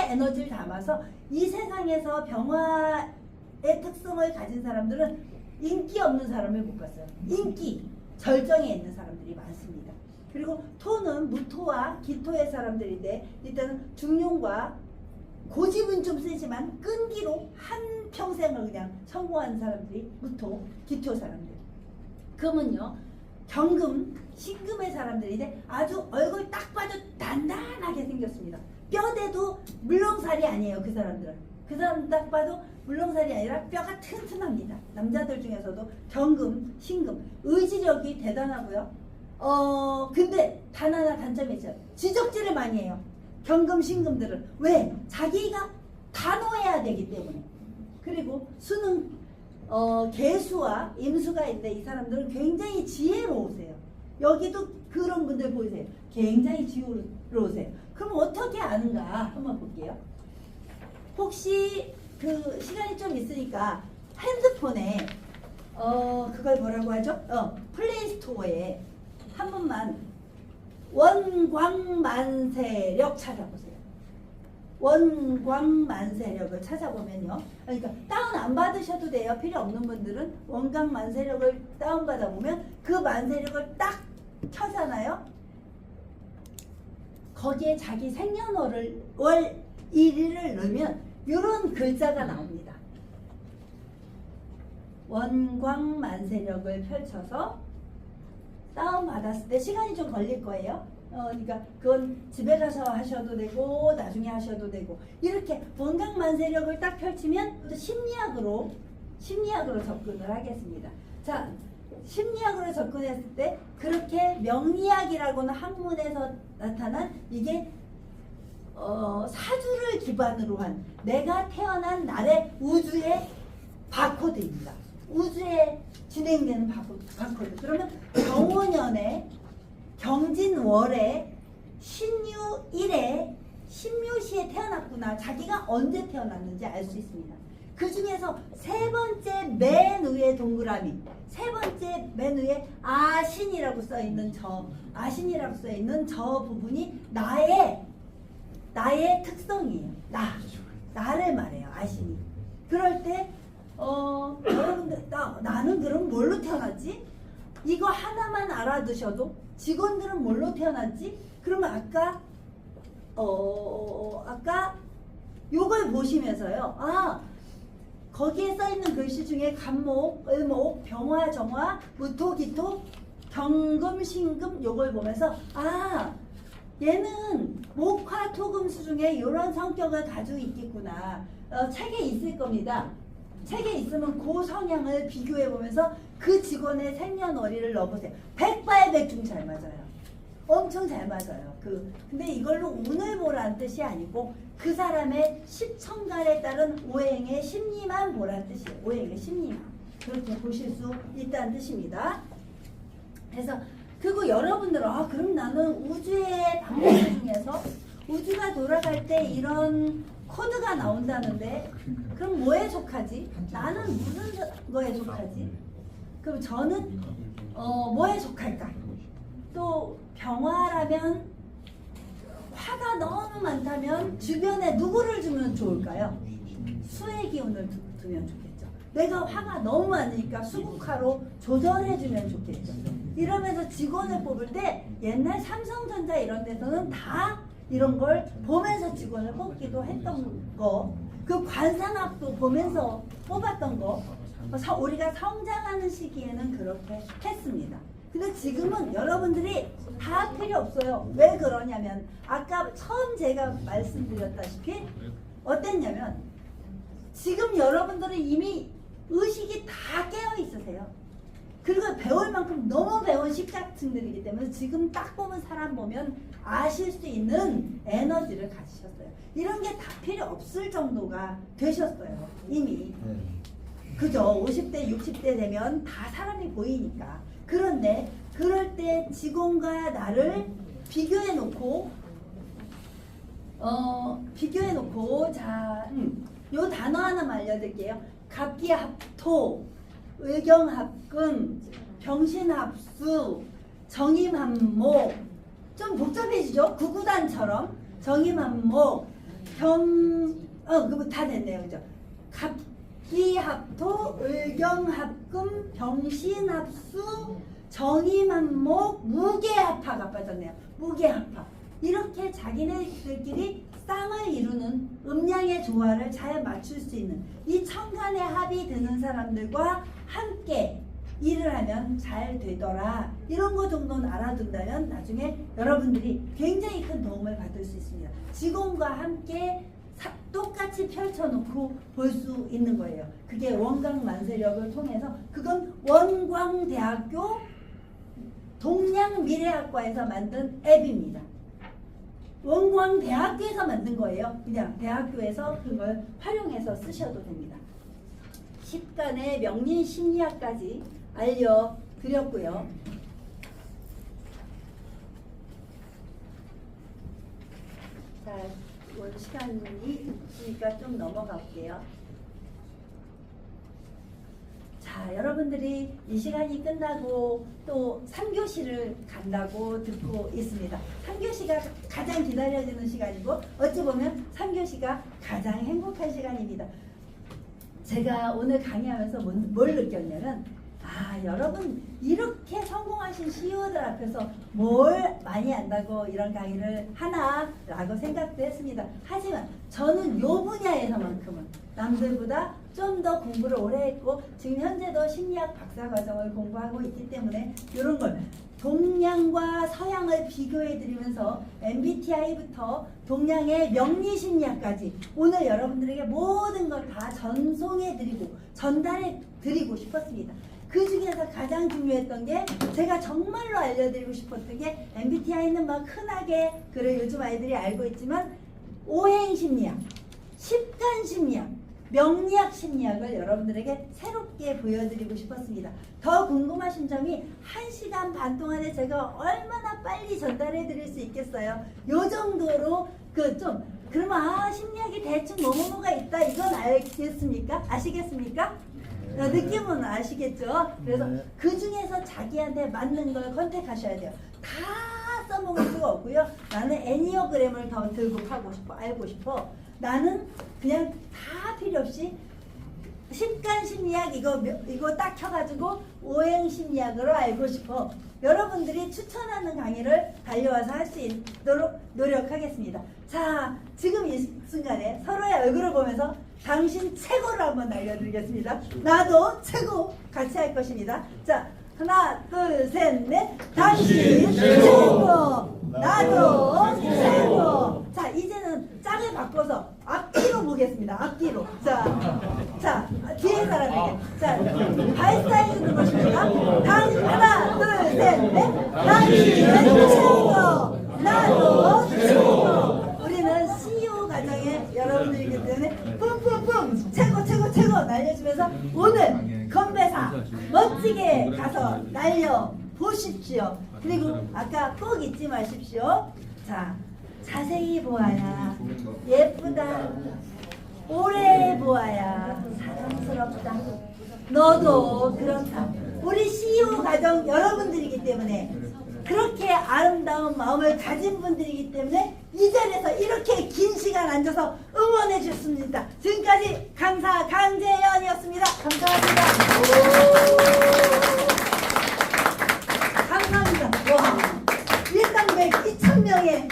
에너지를 담아서 이 세상에서 병화의 특성을 가진 사람들은 인기 없는 사람을 못 봤어요. 인기, 절정에 있는 사람들이 많습니다. 그리고 토는 무토와 기토의 사람들인데 일단은 중용과 고집은 좀 세지만 끈기로 한 평생을 그냥 성공한 사람들이 무토, 기토 사람들. 금은요, 경금, 신금의 사람들인데 아주 얼굴 딱 봐도 단단하게 생겼습니다. 뼈대도 물렁살이 아니에요. 그 사람들은. 그 사람 딱 봐도 물렁살이 아니라 뼈가 튼튼합니다. 남자들 중에서도 경금, 신금, 의지력이 대단하고요. 근데 단 하나 단점이 있어요. 지적질을 많이 해요. 경금, 신금들은. 왜? 자기가 단호해야 되기 때문에. 그리고 수능, 개수와 임수가 있는데 이 사람들은 굉장히 지혜로우세요. 여기도 그런 분들 보이세요. 굉장히 지혜로우세요. 그럼 어떻게 아는가 한번 볼게요. 혹시 그 시간이 좀 있으니까 핸드폰에 그걸 뭐라고 하죠? 플레이스토어에 한 번만 원광만세력 찾아보세요. 원광만세력을 찾아보면요. 그러니까 다운 안 받으셔도 돼요. 필요 없는 분들은 원광만세력을 다운 받아보면 그 만세력을 딱 켜잖아요. 거기에 자기 생년월을 월 1일을 넣으면 이런 글자가 나옵니다. 원광만세력을 펼쳐서 다운받았을 때 시간이 좀 걸릴 거예요. 그러니까 그건 집에 가서 하셔도 되고 나중에 하셔도 되고 이렇게 원광만세력을 딱 펼치면 또 심리학으로 접근을 하겠습니다. 자, 심리학으로 접근했을 때 그렇게 명리학이라고는 학문에서 나타난 이게 사주를 기반으로 한 내가 태어난 날의 우주의 바코드입니다. 우주에 진행되는 바코드. 그러면 경호년에 경진월에 신유일에 신묘시에 태어났구나. 자기가 언제 태어났는지 알 수 있습니다. 그 중에서 세 번째 맨 위에 동그라미, 세 번째 맨 위에 아신이라고 써 있는 저 부분이 나의 특성이에요. 나를 말해요. 아신이. 그럴 때 여러분들 나는 그럼 뭘로 태어났지? 이거 하나만 알아두셔도 직원들은 뭘로 태어났지? 그러면 아까 요걸 보시면서요. 거기에 써 있는 글씨 중에 간목, 을목, 병화, 정화, 무토, 기토, 경금, 신금 요걸 보면서 얘는 목화, 토금수 중에 이런 성격을 가지고 있겠구나. 책에 있을 겁니다. 책에 있으면 그 성향을 비교해 보면서 그 직원의 생년월일을 넣어보세요. 백발백중 잘 맞아요. 엄청 잘 맞아요. 근데 이걸로 운을 보라는 뜻이 아니고 그 사람의 십천간에 따른 오행의 심리만 보라는 뜻이에요. 오행의 심리만. 그렇게 보실 수 있다는 뜻입니다. 그래서 그리고 여러분들은 그럼 나는 우주의 방법들 중에서 우주가 돌아갈 때 이런 코드가 나온다는데 그럼 뭐에 속하지? 나는 무슨 거에 속하지? 그럼 저는 뭐에 속할까? 또 병화라면 화가 너무 많다면 주변에 누구를 주면 좋을까요? 수의 기운을 두면 좋겠죠. 내가 화가 너무 많으니까 수국화로 조절해주면 좋겠죠. 이러면서 직원을 뽑을 때 옛날 삼성전자 이런 데서는 다 이런 걸 보면서 직원을 뽑기도 했던 거, 그 관상학도 보면서 뽑았던 거, 우리가 성장하는 시기에는 그렇게 했습니다. 근데 지금은 여러분들이 다 필요 없어요. 왜 그러냐면 아까 처음 제가 말씀드렸다시피 어땠냐면 지금 여러분들은 이미 의식이 다 깨어 있으세요. 그리고 배울 만큼 너무 배운 식자층들이기 때문에 지금 딱 보면 사람 보면 아실 수 있는 에너지를 가지셨어요. 이런 게 다 필요 없을 정도가 되셨어요. 이미. 그죠? 50대, 60대 되면 다 사람이 보이니까. 그런데 그럴 때 직원과 나를 비교해 놓고 요 단어 하나만 알려드릴게요. 갑기합토, 의경합금, 병신합수, 정임합목. 좀 복잡해지죠? 구구단처럼 정임합목, 그거 다 됐네요, 그죠? 갑기합토, 의경합금, 병신합수, 정임합목, 무게합화가 빠졌네요. 무게합화. 이렇게 자기네들끼리 쌍을 이루는 음양의 조화를 잘 맞출 수 있는 이 천간의 합이 드는 사람들과 함께 일을 하면 잘 되더라. 이런 거 정도는 알아둔다면 나중에 여러분들이 굉장히 큰 도움을 받을 수 있습니다. 직원과 함께 똑같이 펼쳐놓고 볼 수 있는 거예요. 그게 원광만세력을 통해서 그건 원광대학교 동양미래학과에서 만든 앱입니다. 원광대학교에서 만든 거예요. 그냥 대학교에서 그걸 활용해서 쓰셔도 됩니다. 10간의 명리심리학까지 알려드렸고요. 자, 오늘 시간이 있으니까 좀 넘어가 볼게요. 자, 여러분들이 이 시간이 끝나고 또 3교시를 간다고 듣고 있습니다. 3교시가 가장 기다려지는 시간이고 어찌 보면 3교시가 가장 행복한 시간입니다. 제가 오늘 강의하면서 뭘 느꼈냐면 여러분 이렇게 성공하신 CEO들 앞에서 뭘 많이 안다고 이런 강의를 하나라고 생각도 했습니다. 하지만 저는 요 분야에서만큼은 남들보다 좀 더 공부를 오래 했고 지금 현재도 심리학 박사과정을 공부하고 있기 때문에 이런 걸 동양과 서양을 비교해 드리면서 MBTI부터 동양의 명리심리학까지 오늘 여러분들에게 모든 걸 다 전송해 드리고 전달해 드리고 싶었습니다. 그 중에서 가장 중요했던 게 제가 정말로 알려드리고 싶었던 게 MBTI는 막 흔하게 요즘 아이들이 알고 있지만 오행심리학, 십간심리학, 명리학 심리학을 여러분들에게 새롭게 보여드리고 싶었습니다. 더 궁금하신 점이 1시간 반 동안에 제가 얼마나 빨리 전달해 드릴 수 있겠어요. 요 정도로 그러면 심리학이 대충 뭐뭐가 있다 이건 알겠습니까? 아시겠습니까? 느낌은 아시겠죠? 그래서 그 중에서 자기한테 맞는 걸 컨택하셔야 돼요. 다 써먹을 수가 없고요. 나는 애니어그램을 더 들고 하고 싶어, 알고 싶어. 나는 그냥 다 필요 없이 식간 심리학 이거 딱 켜가지고 오행 심리학으로 알고 싶어. 여러분들이 추천하는 강의를 달려와서 할 수 있도록 노력하겠습니다. 자, 지금 이 순간에 서로의 얼굴을 보면서 당신 최고를 한번 알려드리겠습니다. 나도 최고 같이 할 것입니다. 자, 하나, 둘, 셋, 넷. 당신 최고. 나도 최고. 자, 이제는 짝을 바꿔서 앞뒤로 보겠습니다. 앞뒤로. 자, 뒤에 사람에게. 자, 발사해주는 것입니다. 하나, 둘, 셋, 넷. 당신은 최고. 나도 최고. 우리는 CEO 가정의 여러분들이기 때문에 뿜뿜뿜 최고 날려주면서 오늘 건배사 멋지게 가서 날려 보십시오. 그리고 아까 꼭 잊지 마십시오. 자, 자세히 보아야 예쁘다. 오래 보아야 사랑스럽다. 너도 그렇다. 우리 CEO 가정 여러분들이기 때문에 그렇게 아름다운 마음을 가진 분들이기 때문에 이 자리에서 이렇게 긴 시간 앉아서 응원해 주셨습니다. 지금까지 강사 강재연이었습니다. 감사합니다. 감사합니다. 와, 1당백 2,000명의